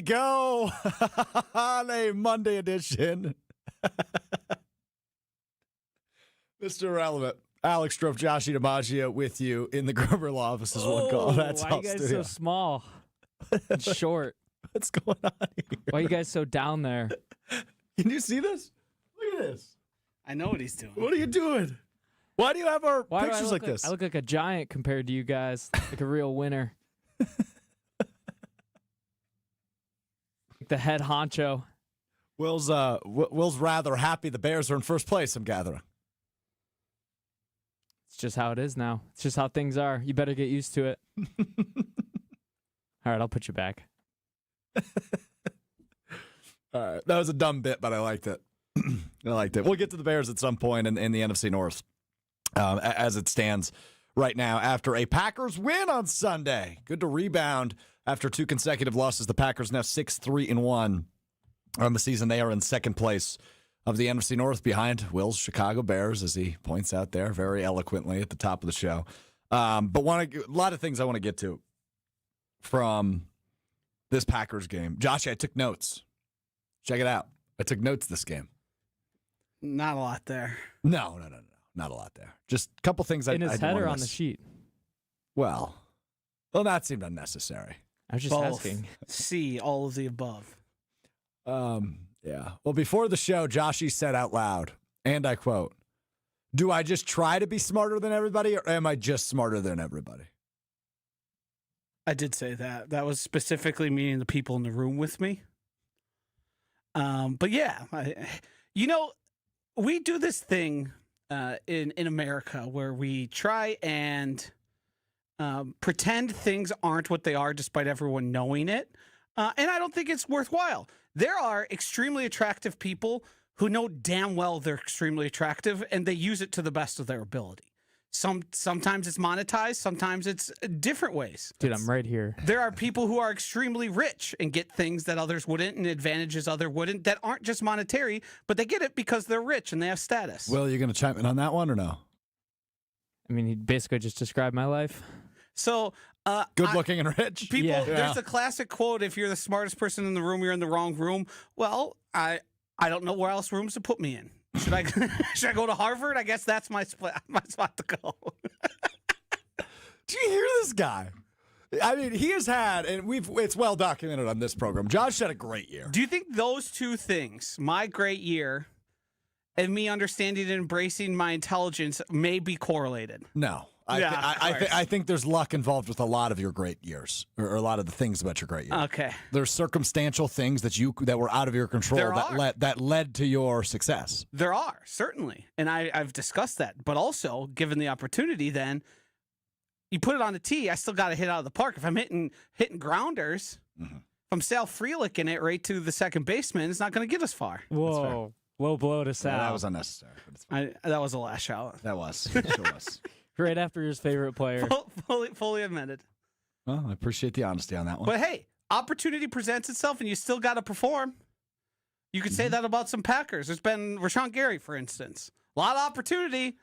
we go on a Monday edition. Mr. Irrelevant, Alex Strouf, Josh DiMaggio with you in the Gerber Law Office is one call. That's why are you guys so small and short? What's going on here? Why are you guys so down there? Can you see this? Look at this. I know what he's doing. What are you doing? Why do you have our Why pictures like this? I look like a giant compared to you guys, like a real winner. Like the head honcho. Will's rather happy the Bears are in first place, I'm gathering. It's just how it is now. It's just how things are. You better get used to it. All right, I'll put you back. All right. That was a dumb bit, but I liked it. I liked it. We'll get to the Bears at some point in the NFC North as it stands right now after a Packers win on Sunday. Good to rebound after 2 consecutive losses. The Packers now 6-3-1 on the season. They are in second place of the NFC North behind Will's Chicago Bears, as he points out there very eloquently at the top of the show. But a lot of things I want to get to from this Packers game. Josh, I took notes. Check it out. I took notes this game. Not a lot there. No. Not a lot there. Just a couple things in his head or on the sheet? Well, that seemed unnecessary. I was just asking. C, all of the above. Yeah. Well, before the show, Joshy said out loud, and I quote, "Do I just try to be smarter than everybody, or am I just smarter than everybody?" I did say that. That was specifically meaning the people in the room with me. But yeah, we do this thing in America where we try and pretend things aren't what they are despite everyone knowing it. And I don't think it's worthwhile. There are extremely attractive people who know damn well they're extremely attractive and they use it to the best of their ability. Sometimes it's monetized, sometimes it's different ways. Dude, I'm right here. There are people who are extremely rich and get things that others wouldn't and advantages others wouldn't that aren't just monetary, but they get it because they're rich and they have status. Will, you going to chime in on that one or no? I mean, he basically just described my life. So, good looking and rich. People, there's a classic quote: "If you're the smartest person in the room, you're in the wrong room." Well, I don't know where else rooms to put me in. Should I go to Harvard? I guess that's my spot to go. Do you hear this guy? I mean, he has had, and it's well documented on this program. Josh had a great year. Do you think those two things, my great year and me understanding and embracing my intelligence, may be correlated? No. I think there's luck involved with a lot of your great years, or a lot of the things about your great year. Okay. There's circumstantial things that were out of your control that led to your success. There are, certainly. And I've discussed that. But also, given the opportunity, then, you put it on the tee, I still got to hit out of the park. If I'm hitting grounders, if I'm Sal Frelick it right to the second baseman, it's not going to get us far. Whoa. Low blow to Sal. That was unnecessary. But it's fine. That was a last shot. That was. It sure was. Right after his favorite player. Fully admitted. Well, I appreciate the honesty on that one. But hey, opportunity presents itself, and you still got to perform. You could say that about some Packers. There's been Rashawn Gary, for instance. A lot of opportunity,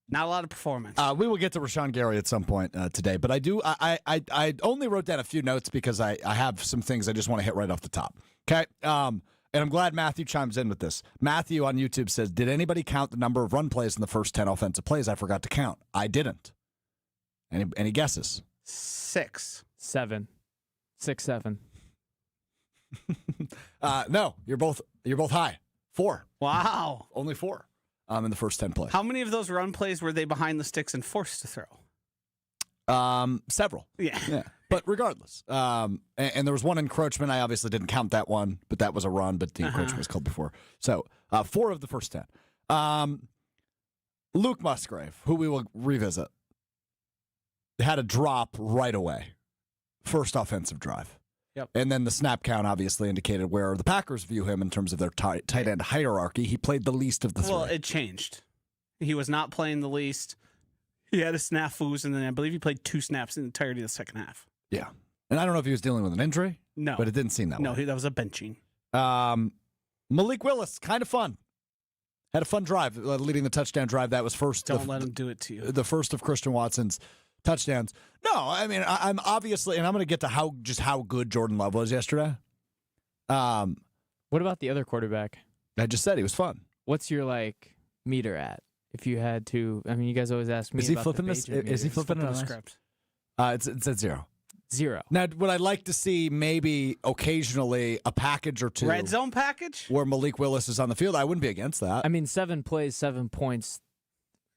not a lot of performance. We will get to Rashawn Gary at some point today, but I only wrote down a few notes because I have some things I just want to hit right off the top. Okay. And I'm glad Matthew chimes in with this. Matthew on YouTube says, "Did anybody count the number of run plays in the first 10 offensive plays? I forgot to count. I didn't." Any guesses? 6. 7. 6, 7. No, you're both high. 4. Wow. Only 4 in the first 10 plays. How many of those run plays were they behind the sticks and forced to throw? Several. Yeah. But regardless, and there was one encroachment. I obviously didn't count that one, but that was a run, but the encroachment was called before. So 4 of the first 10. Luke Musgrave, who we will revisit, had a drop right away. First offensive drive. Yep. And then the snap count obviously indicated where the Packers view him in terms of their tight end hierarchy. He played the least of the 3. Well, it changed. He was not playing the least. He had a snafus, and then I believe he played 2 snaps in the entirety of the second half. Yeah. And I don't know if he was dealing with an injury. No. But it didn't seem that way. No, that was a benching. Malik Willis, kind of fun. Had a fun drive, leading the touchdown drive. That was first. Don't let him do it to you. The first of Christian Watson's touchdowns. No, I mean, I'm obviously, and I'm going to get to how good Jordan Love was yesterday. What about the other quarterback? I just said he was fun. What's your meter at? If you had to, I mean, you guys always ask me. Is he about flipping the this? Bajan Is he meters. flipping it on the us? script. It's at 0. 0? Now, would I like to see maybe occasionally a package or two Red zone package? where Malik Willis is on the field? I wouldn't be against that. I mean, 7 plays, 7 points.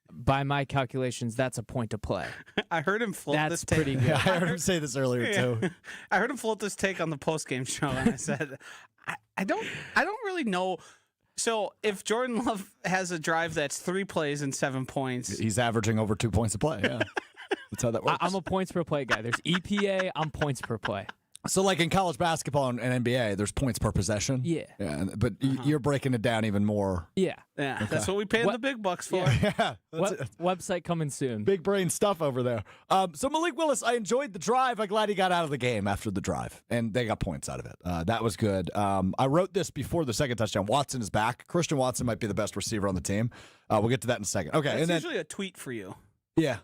By my calculations, that's a point to play. I heard him float That's this take. pretty good. Yeah, I heard him say this earlier too. I heard him float this take on the post-game show, and I said, I don't really know. So if Jordan Love has a drive that's 3 plays and 7 points, He's averaging over 2 points a play. Yeah, that's how that works. I'm a points per play guy. There's EPA, I'm points per play. So, like in college basketball and NBA, there's points per possession. Yeah. But you're breaking it down even more. Yeah. that's what we pay the big bucks for. Yeah. That's it. Website coming soon. Big brain stuff over there. So Malik Willis, I enjoyed the drive. I'm glad he got out of the game after the drive, and they got points out of it. That was good. I wrote this before the second touchdown. Watson is back. Christian Watson might be the best receiver on the team. We'll get to that in a second. Okay, That's and then usually a tweet for you. yeah,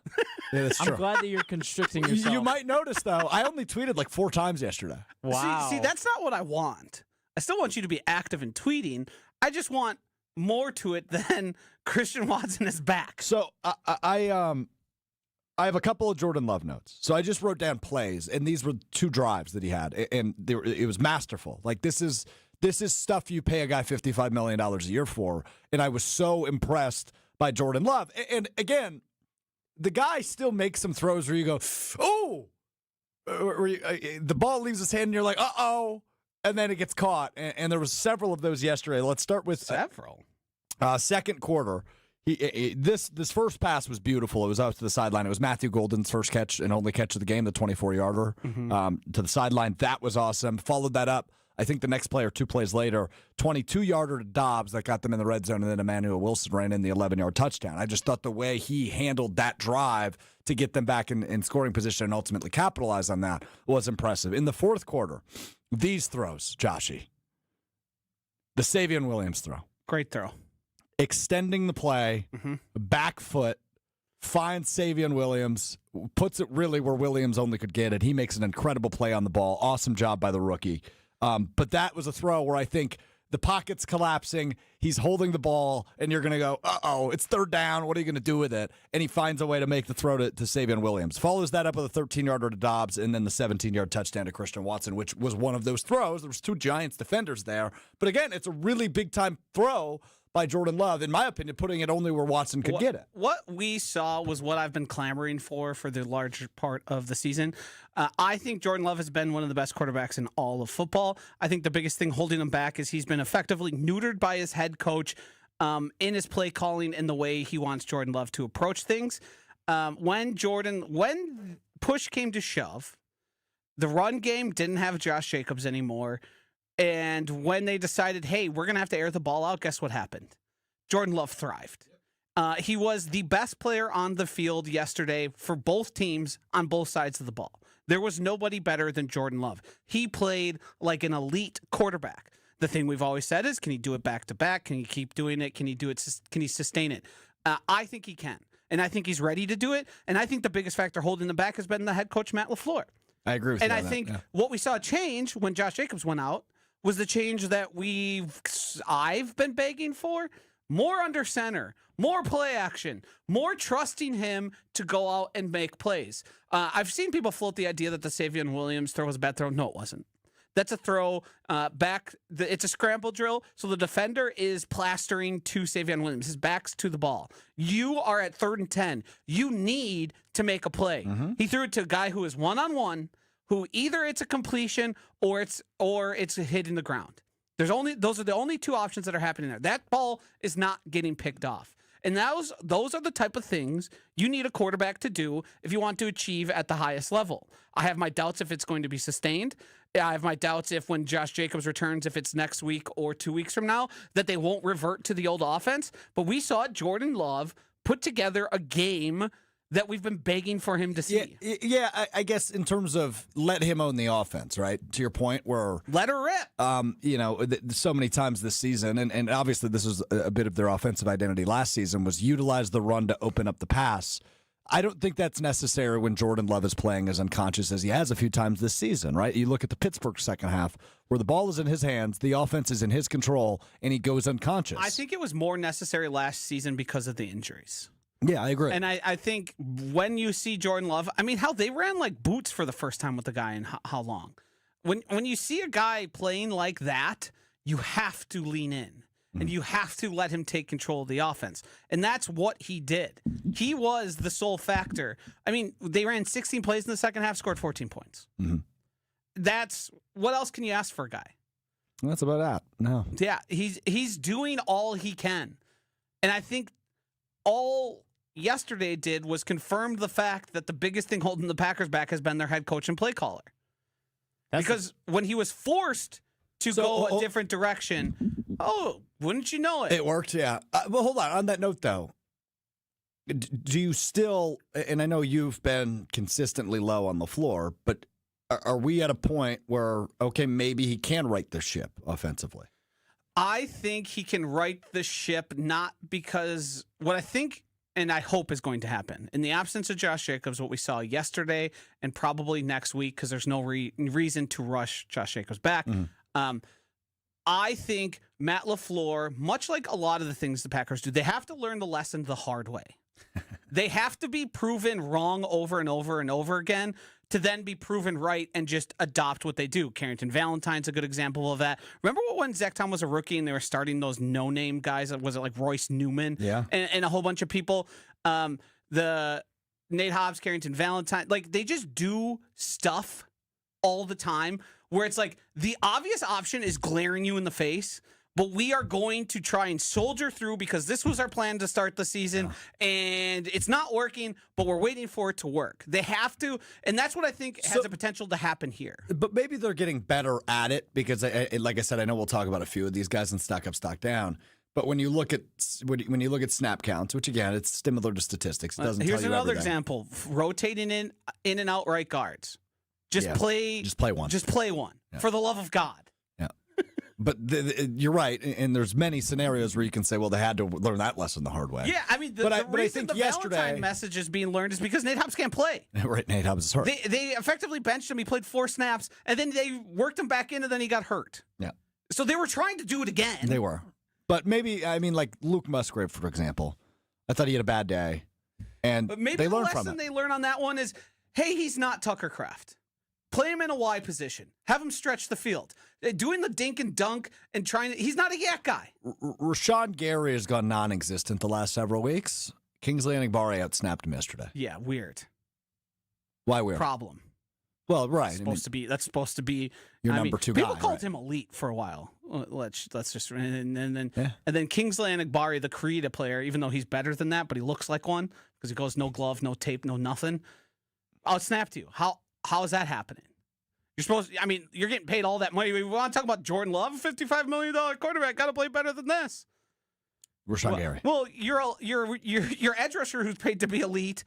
that's true. I'm glad that you're constricting yourself. You might notice though, I only tweeted like 4 times yesterday. Wow. See, that's not what I want. I still want you to be active in tweeting. I just want more to it than Christian Watson is back. So I have a couple of Jordan Love notes. So I just wrote down plays, and these were 2 drives that he had, and it was masterful. Like this is stuff you pay a guy $55 million a year for, and I was so impressed by Jordan Love. And again, the guy still makes some throws where you go, oh, the ball leaves his hand, and you're like, uh-oh, and then it gets caught. And there was several of those yesterday. Let's start with Several. second quarter. This first pass was beautiful. It was out to the sideline. It was Matthew Golden's first catch and only catch of the game, the 24-yarder to the sideline. That was awesome. Followed that up, I think the next play or 2 plays later, 22-yarder to Dobbs that got them in the red zone, and then Emmanuel Wilson ran in the 11-yard touchdown. I just thought the way he handled that drive to get them back in scoring position and ultimately capitalize on that was impressive. In the fourth quarter, these throws, Joshy. The Savion Williams throw. Great throw. Extending the play, back foot, finds Savion Williams, puts it really where Williams only could get it. He makes an incredible play on the ball. Awesome job by the rookie. But that was a throw where I think the pocket's collapsing. He's holding the ball, and you're going to go, uh-oh, it's third down. What are you going to do with it? And he finds a way to make the throw to Savion Williams. Follows that up with a 13-yarder to Dobbs, and then the 17-yard touchdown to Christian Watson, which was one of those throws. There was 2 Giants defenders there. But again, it's a really big-time throw by Jordan Love, in my opinion, putting it only where Watson could get it. What we saw was what I've been clamoring for the larger part of the season. I think Jordan Love has been one of the best quarterbacks in all of football. I think the biggest thing holding him back is he's been effectively neutered by his head coach in his play calling and the way he wants Jordan Love to approach things. When push came to shove, the run game didn't have Josh Jacobs anymore. And when they decided, hey, we're going to have to air the ball out, guess what happened? Jordan Love thrived. He was the best player on the field yesterday for both teams on both sides of the ball. There was nobody better than Jordan Love. He played like an elite quarterback. The thing we've always said is, can he do it back to back? Can he keep doing it? Can he do it? Can he sustain it? I think he can. And I think he's ready to do it. And I think the biggest factor holding him back has been the head coach, Matt LaFleur. I agree with you. And I think what we saw change when Josh Jacobs went out was the change that I've been begging for. More under center, more play action, more trusting him to go out and make plays. I've seen people float the idea that the Savion Williams throw was a bad throw. No, it wasn't. That's a throw back. It's a scramble drill, so the defender is plastering to Savion Williams. His back's to the ball. You are at 3rd and 10. You need to make a play. He threw it to a guy who is one-on-one, who either it's a completion or it's a hit in the ground. Those are the only 2 options that are happening there. That ball is not getting picked off. And those are the type of things you need a quarterback to do if you want to achieve at the highest level. I have my doubts if it's going to be sustained. I have my doubts if when Josh Jacobs returns, if it's next week or 2 weeks from now, that they won't revert to the old offense. But we saw Jordan Love put together a game that we've been begging for him to see. Yeah, I guess in terms of let him own the offense, right? To your point, where let her rip. So many times this season, and obviously this was a bit of their offensive identity last season, was utilize the run to open up the pass. I don't think that's necessary when Jordan Love is playing as unconscious as he has a few times this season, right? You look at the Pittsburgh second half where the ball is in his hands, the offense is in his control, and he goes unconscious. I think it was more necessary last season because of the injuries. Yeah, I agree. And I think when you see Jordan Love, I mean, how they ran like boots for the first time with the guy in how long? When you see a guy playing like that, you have to lean in. And you have to let him take control of the offense. And that's what he did. He was the sole factor. I mean, they ran 16 plays in the second half, scored 14 points. Mm-hmm. That's what else can you ask for a guy? That's about that. No. Yeah, he's doing all he can. And I think all yesterday did was confirm the fact that the biggest thing holding the Packers back has been their head coach and play caller. Because when he was forced to go a different direction, wouldn't you know it? It worked, yeah. Well, hold on. On that note, though, do you still, and I know you've been consistently low on LaFleur, but are we at a point where, okay, maybe he can right the ship offensively? I think he can right the ship, not because what I think and I hope is going to happen. In the absence of Josh Jacobs, what we saw yesterday and probably next week, because there's no reason to rush Josh Jacobs back, I think Matt LaFleur, much like a lot of the things the Packers do, they have to learn the lesson the hard way. They have to be proven wrong over and over and over again to then be proven right and just adopt what they do. Carrington Valentine's a good example of that. Remember when Zach Tom was a rookie and they were starting those no-name guys? Was it like Royce Newman? Yeah. And a whole bunch of people. The Nate Hobbs, Carrington Valentine, like they just do stuff all the time where it's like the obvious option is glaring you in the face, but we are going to try and soldier through because this was our plan to start the season, and it's not working, but we're waiting for it to work. They have to, and that's what I think has the potential to happen here. But maybe they're getting better at it because, like I said, I know we'll talk about a few of these guys in stock up, stock down. But when you look at snap counts, which again, it's similar to statistics, it doesn't. Here's tell you another everything. example: rotating in and out right guards. Just play one. Just play one for the love of God. Yeah, but you're right, and there's many scenarios where you can say, well, they had to learn that lesson the hard way. Yeah, I mean, the reason I think the Valentine message is being learned is because Nate Hobbs can't play. Right, Nate Hobbs is hurt. They effectively benched him. He played 4 snaps, and then they worked him back in, and then he got hurt. Yeah. So they were trying to do it again. They were. But maybe, I mean, like Luke Musgrave, for example. I thought he had a bad day. But maybe the lesson they learn on that one is, hey, he's not Tucker Kraft. Play him in a Y position. Have him stretch the field. Doing the dink and dunk and he's not a yak guy. Rashawn Gary has gone non-existent the last several weeks. Kingsley Enagbare outsnapped him yesterday. Yeah, weird. Why weird? Problem. Well, right. That's supposed to be your number 2 guy. People called him elite for a while. Let's just and then Kingsley Enagbare, the Creed player, even though he's better than that, but he looks like one because he goes no glove, no tape, no nothing. I'll snap to you. How is that happening? You're getting paid all that money. We want to talk about Jordan Love, $55 million quarterback, got to play better than this. Rashawn Gary. Well, your edge rusher who's paid to be elite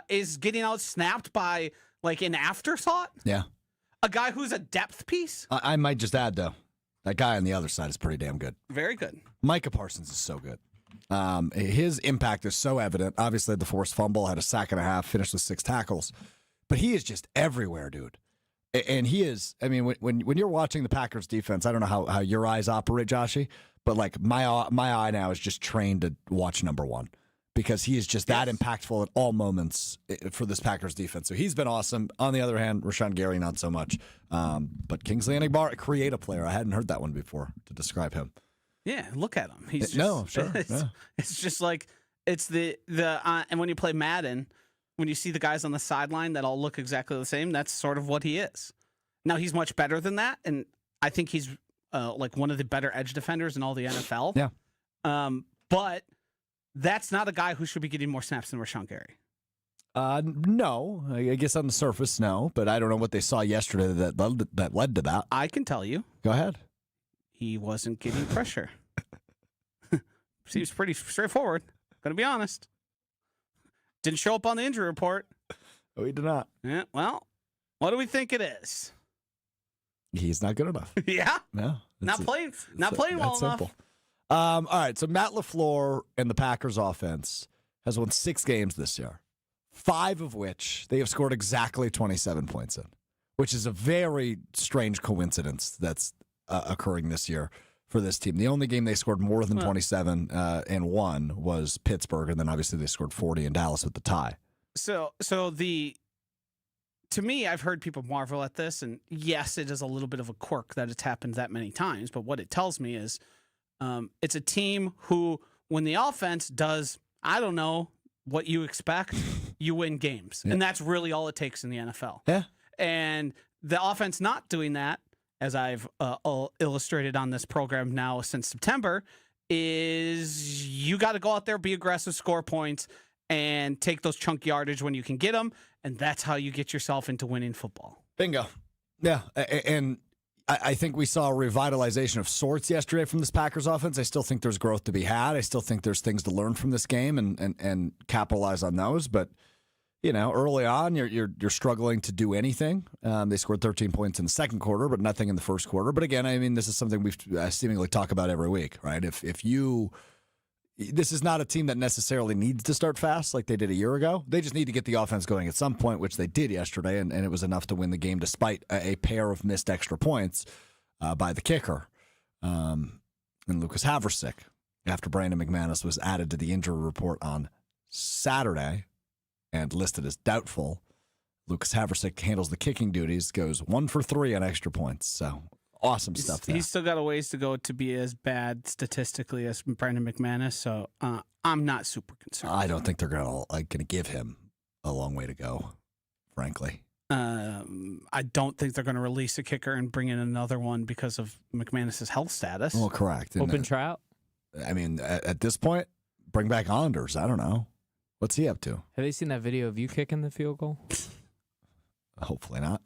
is getting out snapped by like an afterthought. Yeah, a guy who's a depth piece. I might just add though, that guy on the other side is pretty damn good. Very good. Micah Parsons is so good. His impact is so evident. Obviously, the forced fumble, had a sack and a half, finished with 6 tackles. But he is just everywhere, dude. And he is, I mean, when you're watching the Packers defense, I don't know how your eyes operate, Joshy, but like my eye now is just trained to watch number 1 because he is just that impactful at all moments for this Packers defense. So he's been awesome. On the other hand, Rashawn Gary, not so much. But Kingsley Enagbare, create a player. I hadn't heard that one before to describe him. Yeah, look at him. He's just, no, sure. It's just like, it's the and when you play Madden, when you see the guys on the sideline that all look exactly the same, that's sort of what he is. Now, he's much better than that, and I think he's like one of the better edge defenders in all the NFL. Yeah. But that's not a guy who should be getting more snaps than Rashawn Gary. No. I guess on the surface, no. But I don't know what they saw yesterday that led to that. I can tell you. Go ahead. He wasn't getting pressure. Seems pretty straightforward. Going to be honest. Didn't show up on the injury report. Oh, he did not. Yeah, well, what do we think it is? He's not good enough. Yeah? No. Not playing well enough. All right, so Matt LaFleur and the Packers offense has won 6 games this year. 5 of which they have scored exactly 27 points in, which is a very strange coincidence that's occurring this year for this team. The only game they scored more than 27 and won was Pittsburgh, and then obviously they scored 40 in Dallas with the tie. To me, I've heard people marvel at this, and yes, it is a little bit of a quirk that it's happened that many times, but what it tells me is it's a team who, when the offense does, I don't know, what you expect, you win games. Yeah. And that's really all it takes in the NFL. Yeah. And the offense not doing that, as I've illustrated on this program now since September, is you got to go out there, be aggressive, score points, and take those chunk yardage when you can get them. And that's how you get yourself into winning football. Bingo. Yeah. And I think we saw a revitalization of sorts yesterday from this Packers offense. I still think there's growth to be had. I still think there's things to learn from this game and capitalize on those. But, you know, early on, you're struggling to do anything. They scored 13 points in the second quarter, but nothing in the first quarter. But again, I mean, this is something we've seemingly talk about every week, right? This is not a team that necessarily needs to start fast like they did a year ago. They just need to get the offense going at some point, which they did yesterday, and it was enough to win the game despite a pair of missed extra points by the kicker and Lucas Haversick after Brandon McManus was added to the injury report on Saturday and listed as doubtful. Lucas Haversick handles the kicking duties, goes 1 for 3 on extra points. So awesome stuff there. He's still got a ways to go to be as bad statistically as Brandon McManus, so I'm not super concerned. I don't think they're gonna give him a long way to go, frankly. I don't think they're going to release a kicker and bring in another one because of McManus's health status. Well, correct. Open tryout? I mean, at this point, bring back Anders. I don't know. What's he up to? Have they seen that video of you kicking the field goal? Hopefully not.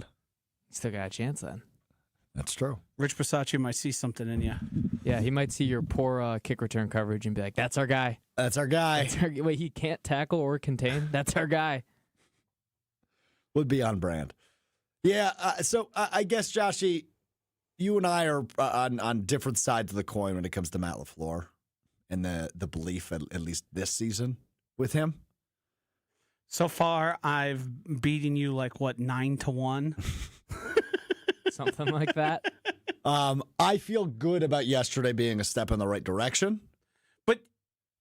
Still got a chance then. That's true. Rich Bisaccia might see something in you. Yeah, he might see your poor kick return coverage and be like, that's our guy. That's our guy. Wait, he can't tackle or contain? That's our guy. Would be on brand. Yeah, so I guess, Joshy, you and I are on different sides of the coin when it comes to Matt LaFleur and the belief, at least this season, with him. So far, I've beaten you 9-1? Something like that. I feel good about yesterday being a step in the right direction, but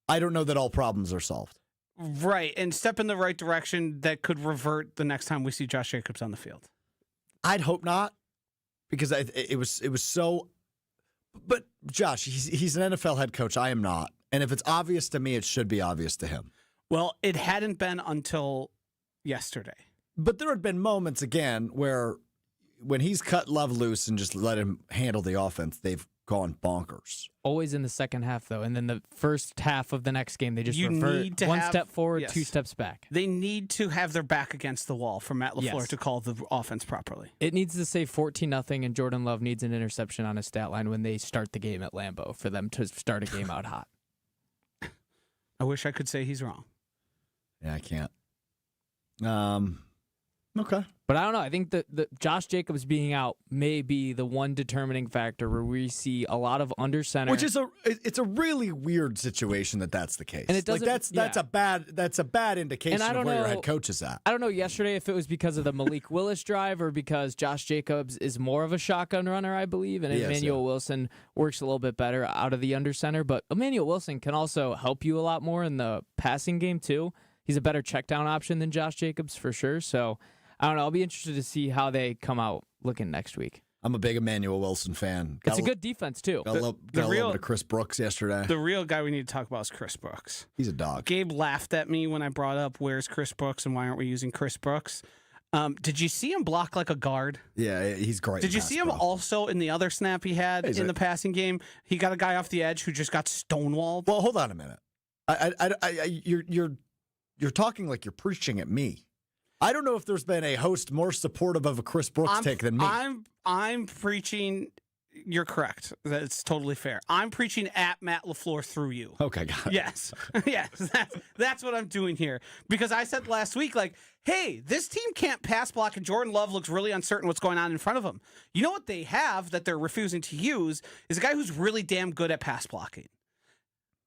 I don't know that all problems are solved. Right, and step in the right direction that could revert the next time we see Josh Jacobs on the field. I'd hope not, because it was so. But Josh, he's an NFL head coach. I am not, and if it's obvious to me, it should be obvious to him. Well, it hadn't been until yesterday. But there had been moments again where, when he's cut Love loose and just let him handle the offense, they've gone bonkers. Always in the second half, though. And then the first half of the next game, they just revert one step forward, 2 steps back. They need to have their back against the wall for Matt LaFleur to call the offense properly. It needs to say 14-0, and Jordan Love needs an interception on his stat line when they start the game at Lambeau for them to start a game out hot. I wish I could say he's wrong. Yeah, I can't. Okay. But I don't know. I think the Josh Jacobs being out may be the one determining factor where we see a lot of under center, which is it's a really weird situation that's the case. And it doesn't, that's a bad indication of where your head coach is at. I don't know yesterday if it was because of the Malik Willis drive or because Josh Jacobs is more of a shotgun runner, I believe, and Emmanuel Wilson works a little bit better out of the under center. But Emmanuel Wilson can also help you a lot more in the passing game too. He's a better check down option than Josh Jacobs for sure. So I don't know. I'll be interested to see how they come out looking next week. I'm a big Emmanuel Wilson fan. It's a good defense, too. Got a little bit of Chris Brooks yesterday. The real guy we need to talk about is Chris Brooks. He's a dog. Gabe laughed at me when I brought up where's Chris Brooks and why aren't we using Chris Brooks. Did you see him block like a guard? Yeah, he's great. Did you see him also in the other snap he had in the passing game? He got a guy off the edge who just got stonewalled. Well, hold on a minute. You're talking like you're preaching at me. I don't know if there's been a host more supportive of a Chris Brooks take than me. I'm preaching. You're correct. That's totally fair. I'm preaching at Matt LaFleur through you. Okay, got it. Yes. Yes. That's what I'm doing here. Because I said last week, hey, this team can't pass block, and Jordan Love looks really uncertain what's going on in front of him. You know what they have that they're refusing to use is a guy who's really damn good at pass blocking.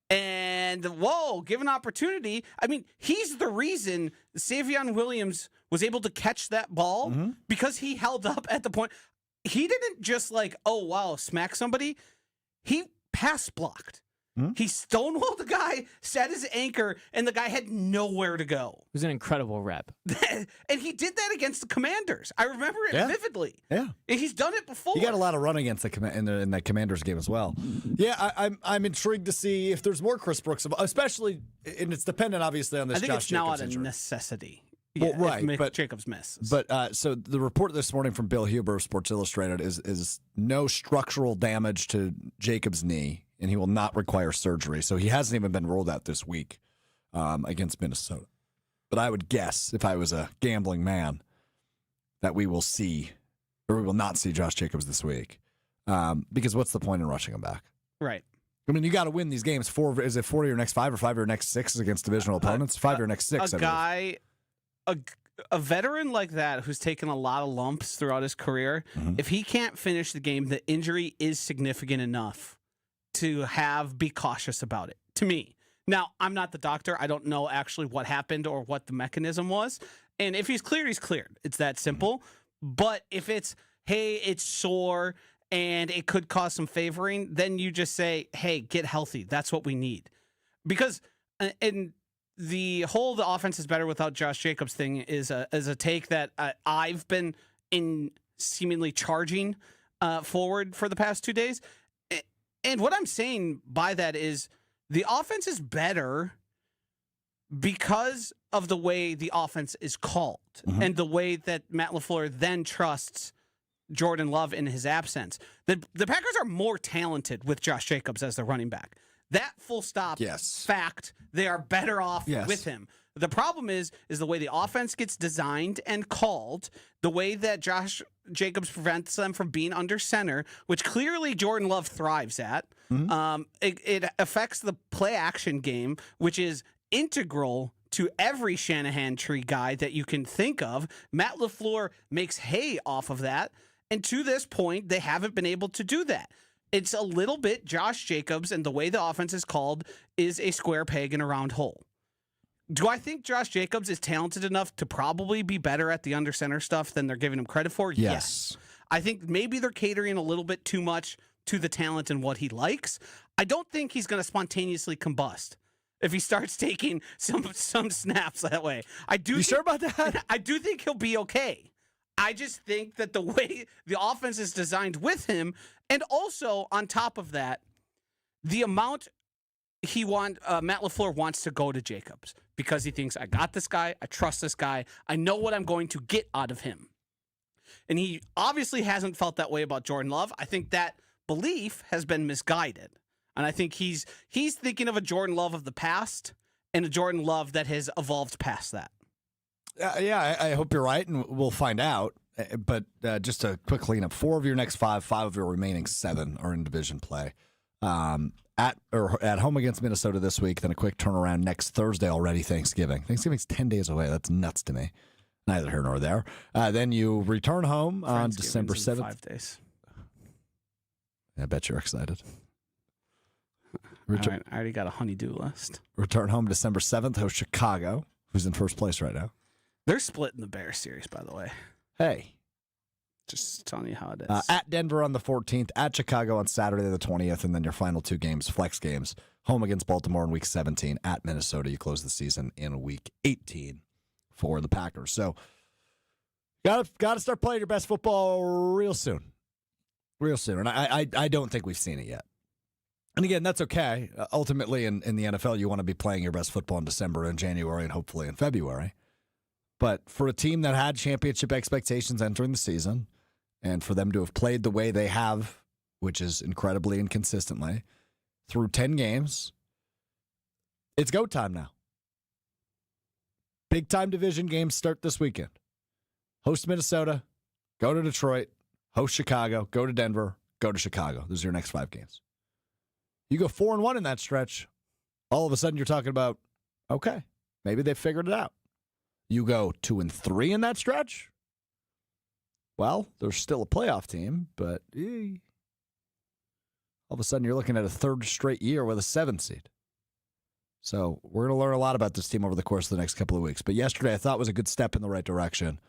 And And given opportunity, I mean, he's the reason Savion Williams was able to catch that ball because he held up at the point. He didn't just smack somebody. He pass blocked. He stonewalled the guy, set his anchor, and the guy had nowhere to go. It was an incredible rep. And he did that against the Commanders. I remember it vividly. Yeah. And he's done it before. He got a lot of run against in that Commanders game as well. Yeah, I'm intrigued to see if there's more Chris Brooks, especially, and it's dependent, obviously, on this Josh Jacobs I think it's now out injury. of necessity. Well, right, but Jacobs misses. But so the report this morning from Bill Huber of Sports Illustrated is no structural damage to Jacobs' knee, and he will not require surgery. So he hasn't even been ruled out this week against Minnesota. But I would guess, if I was a gambling man, that we will not see Josh Jacobs this week. Because what's the point in rushing him back? Right. I mean, you got to win these games. Is it 4 of your next 5 or 5 of your next 6 against divisional opponents? 5 of your next 6. A veteran like that who's taken a lot of lumps throughout his career, if he can't finish the game, the injury is significant enough to be cautious about it, to me. Now, I'm not the doctor. I don't know actually what happened or what the mechanism was. And if he's cleared, he's cleared. It's that simple. But if it's, hey, it's sore and it could cause some favoring, then you just say, hey, get healthy. That's what we need. Because, the offense is better without Josh Jacobs thing is a take that I've been seemingly charging forward for the past 2 days. And what I'm saying by that is the offense is better because of the way the offense is called and the way that Matt LaFleur then trusts Jordan Love in his absence. The Packers are more talented with Josh Jacobs as their running back. That full stop fact, they are better off with him. The problem is the way the offense gets designed and called, the way that Josh Jacobs prevents them from being under center, which clearly Jordan Love thrives at. It affects the play action game, which is integral to every Shanahan tree guy that you can think of. Matt LaFleur makes hay off of that. And to this point, they haven't been able to do that. It's a little bit Josh Jacobs, and the way the offense is called is a square peg in a round hole. Do I think Josh Jacobs is talented enough to probably be better at the under center stuff than they're giving him credit for? Yes. I think maybe they're catering a little bit too much to the talent and what he likes. I don't think he's going to spontaneously combust if he starts taking some snaps that way. Sure about that? I do think he'll be okay. I just think that the way the offense is designed with him, and also on top of that, the amount Matt LaFleur wants to go to Jacobs because he thinks, I got this guy, I trust this guy, I know what I'm going to get out of him. And he obviously hasn't felt that way about Jordan Love. I think that belief has been misguided. And I think he's thinking of a Jordan Love of the past and a Jordan Love that has evolved past that. I hope you're right, and we'll find out. But just a quick cleanup: 4 of your next 5 of your remaining 7 are in division play. At home against Minnesota this week, then a quick turnaround next Thursday already. Thanksgiving's 10 days away. That's nuts to me. Neither here nor there. Then you return home on December 7th. 5 days. I bet you're excited. All right, I already got a honey-do list. Return home December 7th, host Chicago, who's in first place right now. They're splitting the Bears series, by the way. Hey. Just telling you how it is. At Denver on the 14th, at Chicago on Saturday the 20th, and then your final 2 games, flex games, home against Baltimore in Week 17, at Minnesota. You close the season in Week 18 for the Packers. So, got to start playing your best football real soon. Real soon. And I don't think we've seen it yet. And again, that's okay. Ultimately, in the NFL, you want to be playing your best football in December and January and hopefully in February. But for a team that had championship expectations entering the season, and for them to have played the way they have, which is incredibly inconsistently, through 10 games, it's go time now. Big time division games start this weekend. Host Minnesota, go to Detroit, host Chicago, go to Denver, go to Chicago. Those are your next 5 games. You go 4-1 in that stretch, all of a sudden you're talking about, okay, maybe they figured it out. You go 2-3 in that stretch, well, there's still a playoff team, but all of a sudden you're looking at a 3rd straight year with a 7th seed. So we're going to learn a lot about this team over the course of the next couple of weeks. But yesterday I thought was a good step in the right direction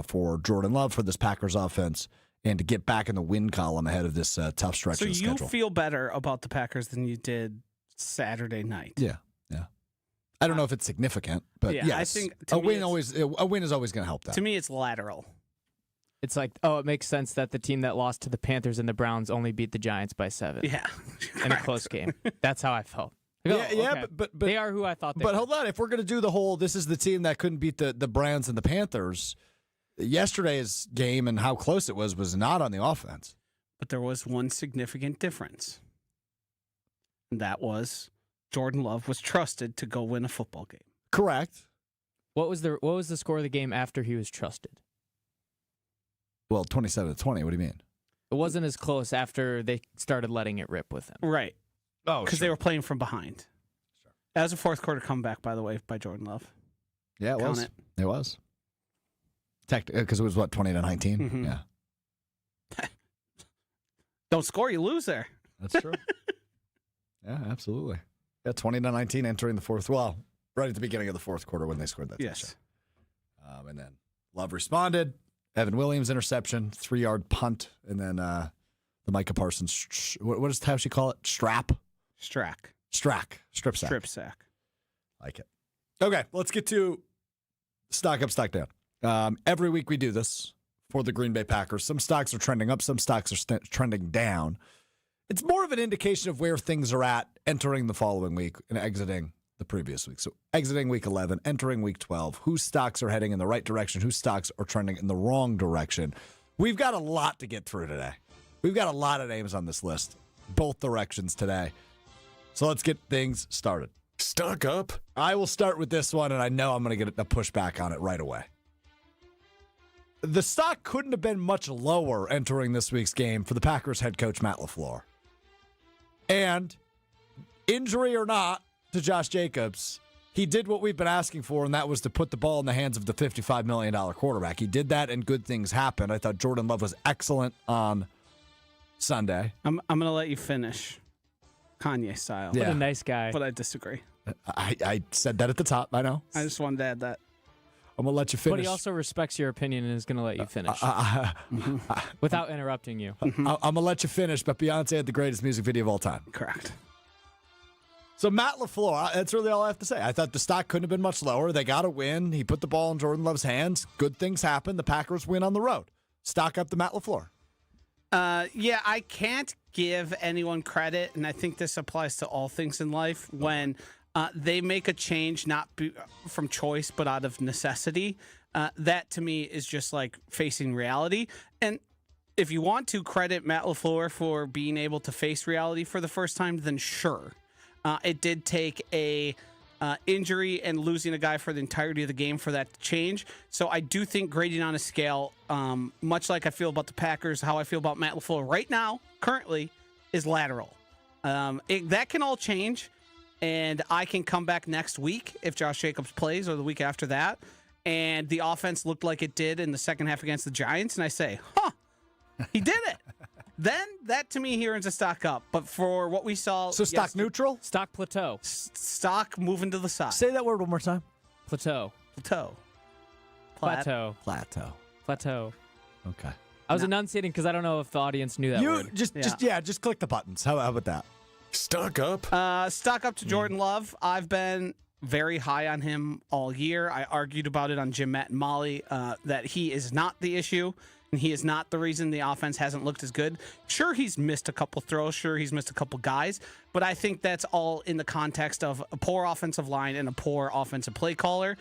for Jordan Love, for this Packers offense, and to get back in the win column ahead of this tough stretch of the schedule. So you feel better about the Packers than you did Saturday night? Yeah. I don't know if it's significant, but yes. I think a win is always going to help that. To me, it's lateral. It's like, it makes sense that the team that lost to the Panthers and the Browns only beat the Giants by 7. Yeah. In a close game. That's how I felt. But they are who I thought they were. But hold on, if we're going to do the whole, this is the team that couldn't beat the Browns and the Panthers, yesterday's game and how close it was not on the offense. But there was one significant difference. And that was Jordan Love was trusted to go win a football game. Correct. What was the score of the game after he was trusted? Well, 27-20. What do you mean? It wasn't as close after they started letting it rip with him. Right. Oh, because they were playing from behind. Sure. That was a fourth quarter comeback, by the way, by Jordan Love. Yeah, it was. It was. Because it was, 20-19? Mm-hmm. Yeah. Don't score, you lose there. That's true. Yeah, absolutely. Yeah, 20-19 entering the fourth. Well, right at the beginning of the fourth quarter when they scored that touchdown. And then Love responded. Evan Williams interception, 3-yard punt, and then the Micah Parsons, what is how she call it? Strip sack. Strip sack. Like it. Okay, let's get to stock up, stock down. Every week we do this for the Green Bay Packers. Some stocks are trending up, some stocks are trending down. It's more of an indication of where things are at entering the following week and exiting the previous week. So exiting week 11, entering week 12, whose stocks are heading in the right direction, whose stocks are trending in the wrong direction. We've got a lot to get through today. We've got a lot of names on this list, both directions today. So let's get things started. Stock up. I will start with this one, and I know I'm going to get a pushback on it right away. The stock couldn't have been much lower entering this week's game for the Packers head coach, Matt LaFleur. And injury or not to Josh Jacobs, he did what we've been asking for, and that was to put the ball in the hands of the $55 million quarterback. He did that, and good things happened. I thought Jordan Love was excellent on Sunday. I'm going to let you finish Kanye style. What a nice guy. But I disagree. I said that at the top. I know. I just wanted to add that. I'm going to let you finish. But he also respects your opinion and is going to let you finish without interrupting you. I'm going to let you finish, but Beyonce had the greatest music video of all time. Correct. So Matt LaFleur, that's really all I have to say. I thought the stock couldn't have been much lower. They got a win. He put the ball in Jordan Love's hands. Good things happen. The Packers win on the road. Stock up to Matt LaFleur. Yeah, I can't give anyone credit, and I think this applies to all things in life, when they make a change not from choice but out of necessity. That, to me, is just like facing reality. And if you want to credit Matt LaFleur for being able to face reality for the first time, then sure. It did take a injury and losing a guy for the entirety of the game for that to change. So I do think grading on a scale, much like I feel about the Packers, how I feel about Matt LaFleur right now, currently, is lateral. That can all change, and I can come back next week if Josh Jacobs plays, or the week after that, and the offense looked like it did in the second half against the Giants, and I say, he did it. Then that, to me, here is a stock up. But for what we saw... So stock neutral? Stock plateau. Stock moving to the side. Say that word one more time. Plateau. Plateau. Plateau. Okay. I was enunciating because I don't know if the audience knew that word. Just click the buttons. How about that? Stock up. Stock up to Jordan Love. I've been very high on him all year. I argued about it on Jim, Matt, and Molly that he is not the issue. And he is not the reason the offense hasn't looked as good. Sure, he's missed a couple throws. Sure, he's missed a couple guys. But I think that's all in the context of a poor offensive line and a poor offensive play caller.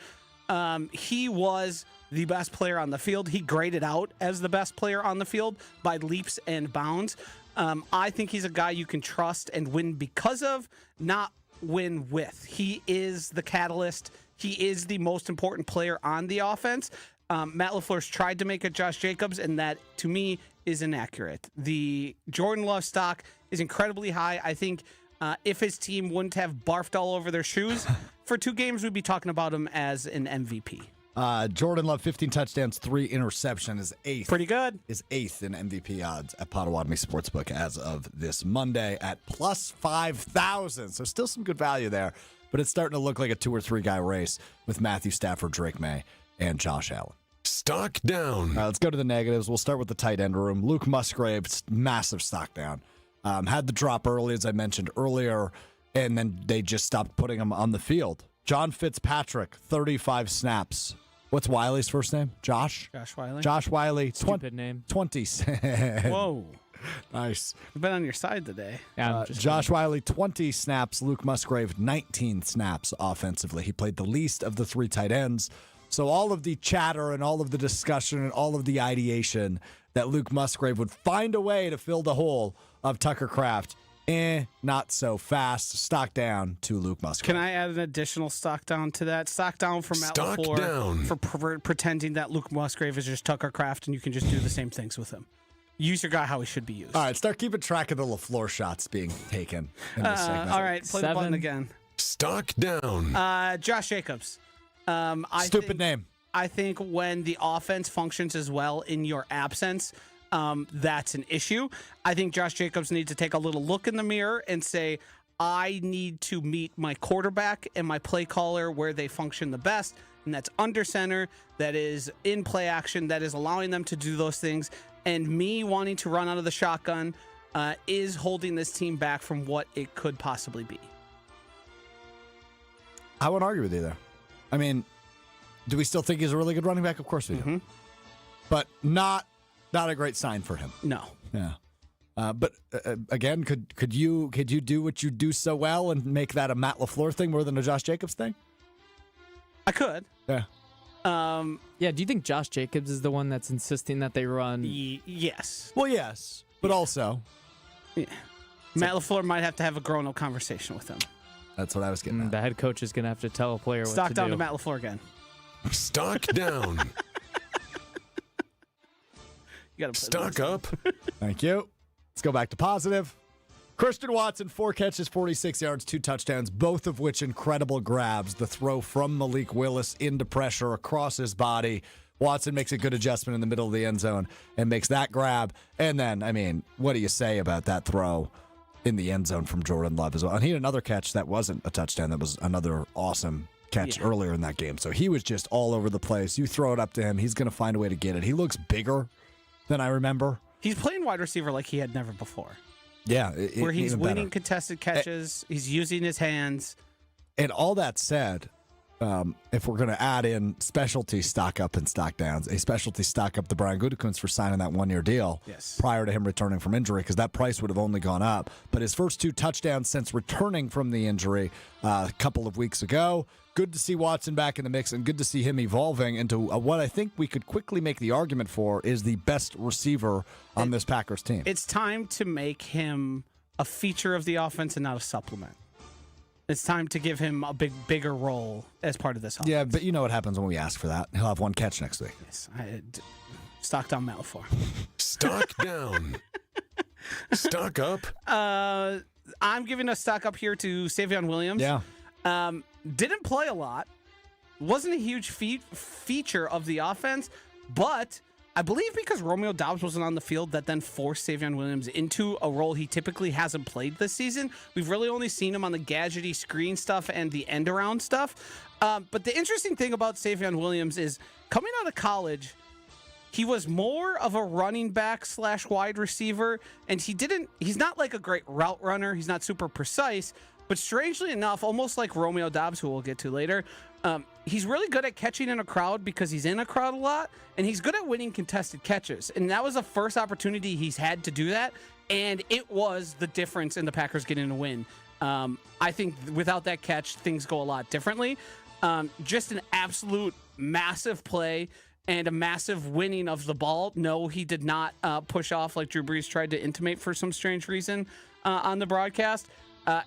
He was the best player on the field. He graded out as the best player on the field by leaps and bounds. I think he's a guy you can trust and win because of, not win with. He is the catalyst. He is the most important player on the offense. Matt LaFleur's tried to make it Josh Jacobs, and that, to me, is inaccurate. The Jordan Love stock is incredibly high. I think if his team wouldn't have barfed all over their shoes for 2 games, we'd be talking about him as an MVP. Jordan Love, 15 touchdowns, 3 interceptions, is 8th. Pretty good. Is 8th in MVP odds at Potawatomi Sportsbook as of this Monday at plus 5,000. So still some good value there. but it's starting to look like a 2 or 3 guy race with Matthew Stafford, Drake May, and Josh Allen. Stock down. Let's go to the negatives. We'll start with the tight end room. Luke Musgrave, massive stock down. Had the drop early, as I mentioned earlier, and then they just stopped putting him on the field. John Fitzpatrick, 35 snaps. What's Wiley's first name? Josh? Josh Wiley. Josh Wiley. Stupid name. 20. Whoa. Nice. I've been on your side today. Yeah, Josh Wiley, 20 snaps. Luke Musgrave, 19 snaps offensively. He played the least of the 3 tight ends. So all of the chatter and all of the discussion and all of the ideation that Luke Musgrave would find a way to fill the hole of Tucker Kraft, not so fast. Stock down to Luke Musgrave. Can I add an additional stock down to that? Stock down for Matt Stock LaFleur down. for pretending that Luke Musgrave is just Tucker Kraft and you can just do the same things with him. Use your guy how he should be used. All right, start keeping track of the LaFleur shots being taken in this segment. All right, play the button again. Stock down. Josh Jacobs. Stupid name. I think when the offense functions as well in your absence, that's an issue. I think Josh Jacobs needs to take a little look in the mirror and say, I need to meet my quarterback and my play caller where they function the best, and that's under center, that is in play action, that is allowing them to do those things. And me wanting to run out of the shotgun is holding this team back from what it could possibly be. I won't argue with you there. I mean, do we still think he's a really good running back? Of course we do. But not a great sign for him. No. Yeah. But again, could you do what you do so well and make that a Matt LaFleur thing more than a Josh Jacobs thing? I could. Yeah. Yeah, do you think Josh Jacobs is the one that's insisting that they run? Yes. Well, yes, but also, Matt LaFleur might have to have a grown-up conversation with him. that's what I was getting at. The head coach is going to have to tell a player what Stock to down do. to Matt LaFleur again. Stock down. You got to Stock up. Thank you. Let's go back to positive. Christian Watson, 4 catches, 46 yards, 2 touchdowns, both of which incredible grabs. The throw from Malik Willis into pressure across his body. Watson makes a good adjustment in the middle of the end zone and makes that grab. And then, I mean, what do you say about that throw in the end zone from Jordan Love as well? And he had another catch that wasn't a touchdown. That was another awesome catch earlier in that game. So he was just all over the place. You throw it up to him, he's going to find a way to get it. He looks bigger than I remember. He's playing wide receiver like he had never before. Yeah. Where he's even winning better. contested catches. He's using his hands. And all that said, if we're going to add in specialty stock up and stock downs, a specialty stock up to Brian Gutekunst for signing that 1-year deal prior to him returning from injury, because that price would have only gone up. But his first 2 touchdowns since returning from the injury a couple of weeks ago. Good to see Watson back in the mix and good to see him evolving into what I think we could quickly make the argument for is the best receiver on this Packers team. It's time to make him a feature of the offense and not a supplement. It's time to give him a bigger role as part of this offense. Yeah, but you know what happens when we ask for that. He'll have 1 catch next week. Yes, stock down Matt LaFleur. Stock down. Stock up. I'm giving a stock up here to Savion Williams. Yeah. Didn't play a lot. Wasn't a huge feature of the offense, but I believe because Romeo Doubs wasn't on the field, that then forced Savion Williams into a role he typically hasn't played this season. We've really only seen him on the gadgety screen stuff and the end-around stuff. But the interesting thing about Savion Williams is coming out of college, he was more of a running back / wide receiver, and he's not like a great route runner. He's not super precise, but strangely enough, almost like Romeo Doubs, who we'll get to later, he's really good at catching in a crowd because he's in a crowd a lot, and he's good at winning contested catches. And that was the first opportunity he's had to do that, and it was the difference in the Packers getting a win. I think without that catch, things go a lot differently. Just an absolute massive play and a massive winning of the ball. No, he did not push off like Drew Brees tried to intimate for some strange reason on the broadcast.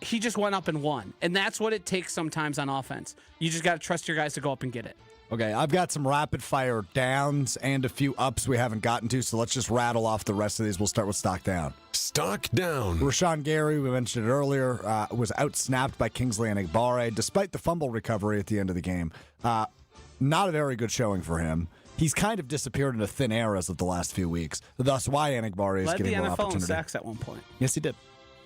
He just went up and won. And that's what it takes sometimes on offense. You just got to trust your guys to go up and get it. Okay, I've got some rapid fire downs and a few ups we haven't gotten to, so let's just rattle off the rest of these. We'll start with stock down. Stock down. Rashawn Gary, we mentioned it earlier, was outsnapped by Kingsley Enagbare despite the fumble recovery at the end of the game. Not a very good showing for him. He's kind of disappeared into thin air as of the last few weeks. Thus, why Enagbare is Led getting the more NFL in opportunity. sacks at one point. Yes, he did.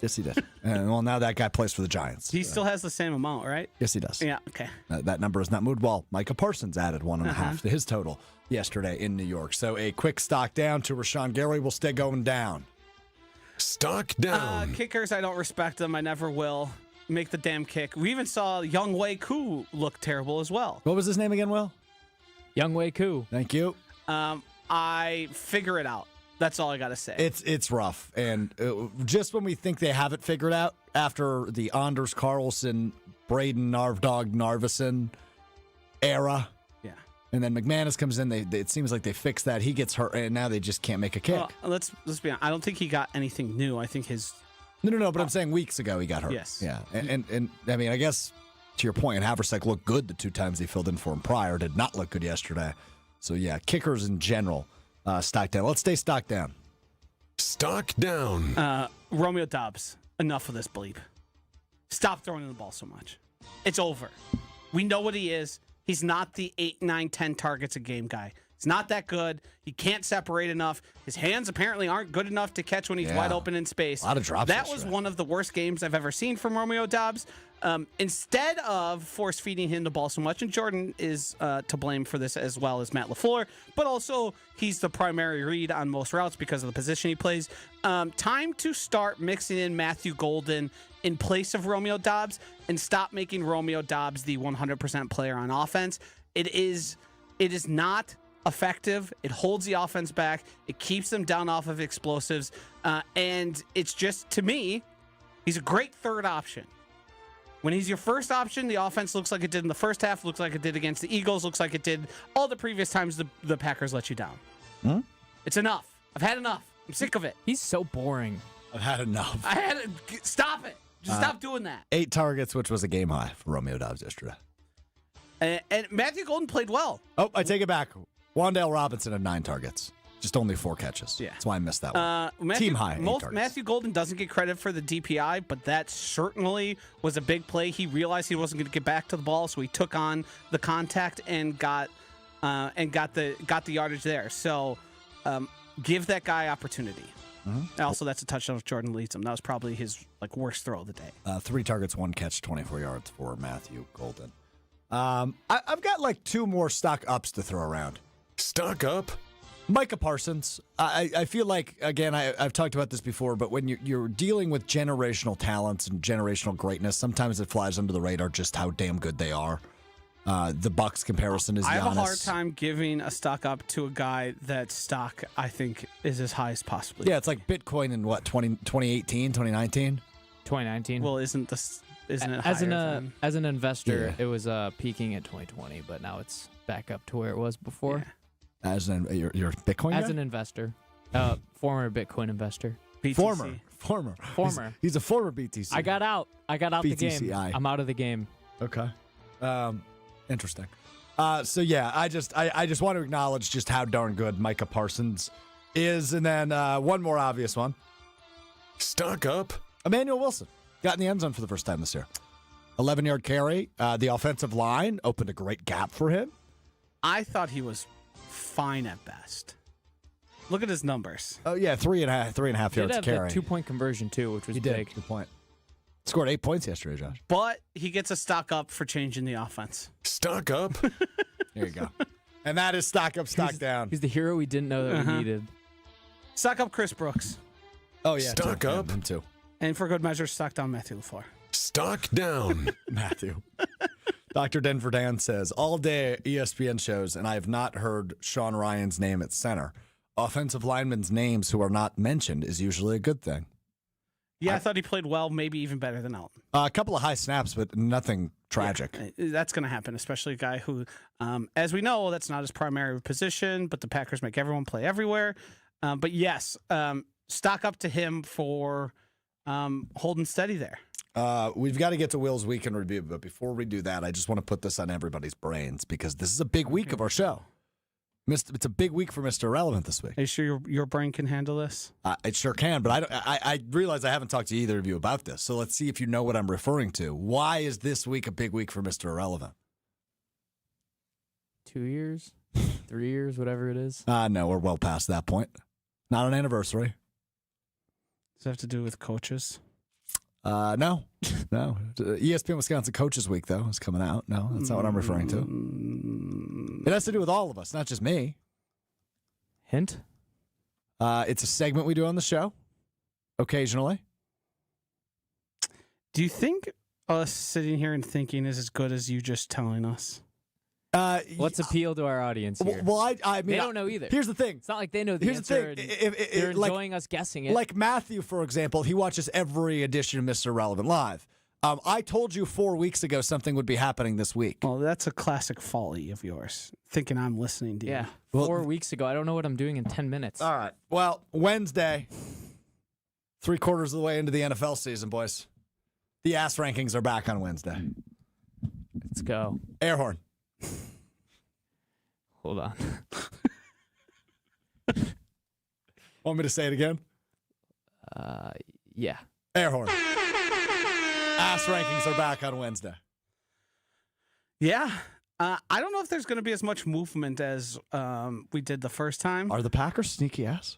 Yes, he did. And well, now that guy plays for the Giants. He still has the same amount, right? Yes, he does. Yeah, okay. That number has not moved. Well, Micah Parsons added 1.5 to his total yesterday in New York. So a quick stock down to Rashawn Gary will stay going down. Stock down. Kickers, I don't respect them. I never will. Make the damn kick. We even saw Young Wei Koo look terrible as well. What was his name again, Will? Young Wei Koo. Thank you. I figure it out. That's all I got to say. It's rough. And just when we think they have it figured out, after the Anders Carlson, Braden Narvdog Narvison era, and then McManus comes in, it seems like they fixed that. He gets hurt, and now they just can't make a kick. Well, let's be honest. I don't think he got anything new. I think his... No, but I'm saying weeks ago he got hurt. Yes. Yeah, and I mean, I guess to your point, Haversack looked good the 2 times he filled in for him prior. Did not look good yesterday. So, yeah, kickers in general, stock down. Let's stay stock down. Stock down. Romeo Doubs, enough of this bleep. Stop throwing the ball so much. It's over. We know what he is. He's not the 8, 9, 10 targets a game guy. He's not that good. He can't separate enough. His hands apparently aren't good enough to catch when he's wide open in space. A lot of drops. That was one of the worst games I've ever seen from Romeo Doubs. Instead of force feeding him the ball so much, and Jordan is to blame for this as well as Matt LaFleur, but also he's the primary read on most routes because of the position he plays. Time to start mixing in Matthew Golden in place of Romeo Doubs and stop making Romeo Doubs the 100% player on offense. It is not effective. It holds the offense back. It keeps them down off of explosives. And it's just, to me, he's a great third option. When he's your first option, the offense looks like it did in the first half, looks like it did against the Eagles, looks like it did all the previous times the Packers let you down. It's enough. I've had enough. I'm sick of it. He's so boring. I've had enough. Stop it. Just stop doing that. 8 targets, which was a game high for Romeo Doubs yesterday. And Matthew Golden played well. Oh, I take it back. Wan'Dale Robinson had 9 targets. Just only 4 catches. Yeah. That's why I missed that one. Team high, 8 targets. Matthew Golden doesn't get credit for the DPI, but that certainly was a big play. He realized he wasn't going to get back to the ball, so he took on the contact and got the yardage there. So give that guy opportunity. Also, that's a touchdown if Jordan leads him. That was probably his worst throw of the day. 3 targets, 1 catch, 24 yards for Matthew Golden. I've got 2 more stock ups to throw around. Stock up. Micah Parsons. I feel like, again, I've talked about this before, but when you're dealing with generational talents and generational greatness, sometimes it flies under the radar just how damn good they are. The Bucks comparison is Giannis. I have a hard time giving a stock up to a guy that stock, I think, is as high as possibly. Yeah, it's like Bitcoin in 2018, 2019? 2019. Well, isn't it as higher as an investor, Yeah. it was peaking at 2020, but now it's back up to where it was before. Yeah. As you're a Bitcoin As guy? an investor, former Bitcoin investor. BTC. Former. He's a former BTC. I got out the game. BTCI. I'm out of the game. Okay. Interesting. So yeah, I just want to acknowledge just how darn good Micah Parsons is, and then one more obvious one. Stock up. Emmanuel Wilson got in the end zone for the first time this year. 11-yard carry. The offensive line opened a great gap for him. I thought he was fine at best. Look at his numbers. Oh yeah, 3.5 yards He did have carry. the 2-point conversion too, which was He big. did. Good point. Scored 8 points yesterday, Josh. But he gets a stock up for changing the offense. Stock up. There you go. And that is stock up, stock down. He's the hero we didn't know that we needed. Stock up Chris Brooks. Oh yeah, Stock too. up. Him too. And for good measure, stock down Matthew LaFleur. Stock down. Matthew. Dr. Denver Dan says, all day ESPN shows, and I have not heard Sean Ryan's name at center. Offensive linemen's names who are not mentioned is usually a good thing. Yeah, I thought he played well, maybe even better than Elton. A couple of high snaps, but nothing tragic. Yeah, that's going to happen, especially a guy who, as we know, that's not his primary position, but the Packers make everyone play everywhere. But yes, stock up to him for holding steady there. We've got to get to Will's weekend review, but before we do that, I just want to put this on everybody's brains because this is a big week of our show. It's a big week for Mr. Irrelevant this week. Are you sure your brain can handle this? It sure can, but I realize I haven't talked to either of you about this, so let's see if you know what I'm referring to. Why is this week a big week for Mr. Irrelevant? 2 years, 3 years, whatever it is. No, we're well past that point. Not an anniversary. Does it have to do with coaches? No. ESPN Wisconsin Coaches Week, though, is coming out. No, that's not what I'm referring to. It has to do with all of us, not just me. Hint? It's a segment we do on the show occasionally. Do you think us sitting here and thinking is as good as you just telling us? What's appeal to our audience here? Well, I mean, they don't know either. Here's the thing. It's not like they know the answer. They're enjoying us guessing it. Like Matthew, for example, he watches every edition of Mr. Relevant Live. I told you 4 weeks ago something would be happening this week. Well, that's a classic folly of yours, thinking I'm listening to you. Yeah, 4 weeks ago. I don't know what I'm doing in 10 minutes. All right. Well, Wednesday, 3/4 of the way into the NFL season, boys. The ass rankings are back on Wednesday. Let's go. Air horn. Hold on. Want me to say it again? Yeah. Air horn. Ass rankings are back on Wednesday. Yeah. I don't know if there's going to be as much movement as we did the first time. Are the Packers sneaky ass?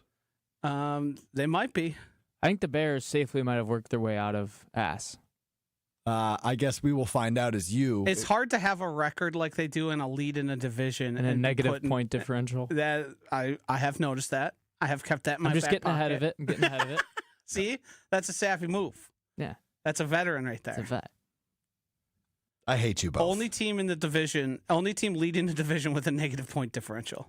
They might be. I think the Bears safely might have worked their way out of ass. I guess we will find out as you. It's hard to have a record like they do in a lead in a division and a negative point differential. That I have noticed that. I have kept that in my back getting pocket. ahead of it. I'm getting ahead of it. See? That's a savvy move. Yeah. That's a veteran right there. It's a vet. I hate you both. Only team leading the division with a negative point differential.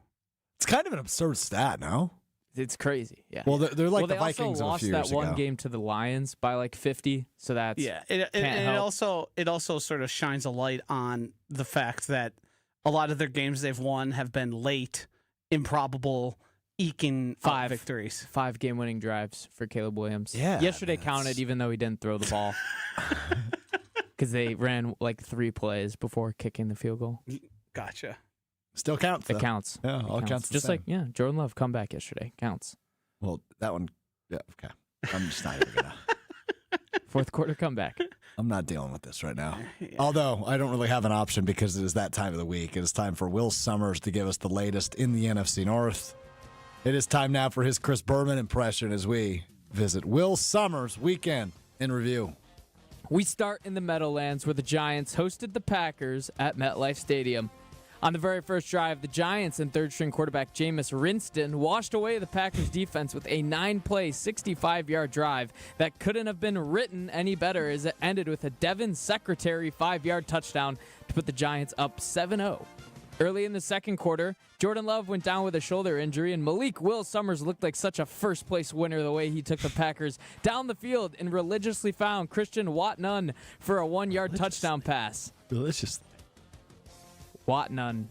It's kind of an absurd stat, no? It's crazy. Yeah. Well, they're like the they Vikings also of a lost few years that one ago. game to the Lions by like 50. So that's It also sort of shines a light on the fact that a lot of their games they've won have been late, improbable, eking out victories. 5 game-winning drives for Caleb Williams. Yeah, Yesterday counted even though he didn't throw the ball. Because they ran like 3 plays before kicking the field goal. Gotcha. Still counts, though. It counts. Yeah, all counts the Just same. like, Jordan Love comeback yesterday. Counts. Well, that one, yeah, okay. I'm just not even going to. Fourth quarter comeback. I'm not dealing with this right now. Yeah. Although, I don't really have an option because it is that time of the week. It is time for Will Sommers to give us the latest in the NFC North. It is time now for his Chris Berman impression as we visit Will Sommers Weekend in review. We start in the Meadowlands where the Giants hosted the Packers at MetLife Stadium. On the very first drive, the Giants and third-string quarterback Jameis Winston washed away the Packers' defense with a 9-play, 65-yard drive that couldn't have been written any better as it ended with a Devin Secretary 5-yard touchdown to put the Giants up 7-0. Early in the second quarter, Jordan Love went down with a shoulder injury, and Will Sommers looked like such a first-place winner the way he took the Packers down the field and religiously found Christian Watnun for a 1-yard touchdown pass. Delicious. Watnun.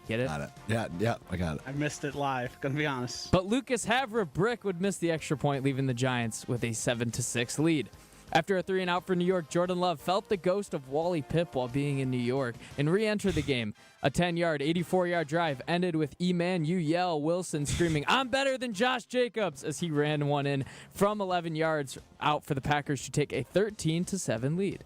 Get it? Got it. Yeah, I got it. I missed it live, gonna be honest. But Lucas Havre-Brick would miss the extra point, leaving the Giants with a 7-6 lead. After a 3-and-out for New York, Jordan Love felt the ghost of Wally Pipp while being in New York and re-entered the game. A 10-yard, 84-yard drive ended with Emmanuel Wilson screaming, "I'm better than Josh Jacobs," as he ran one in from 11 yards out for the Packers to take a 13-7 lead.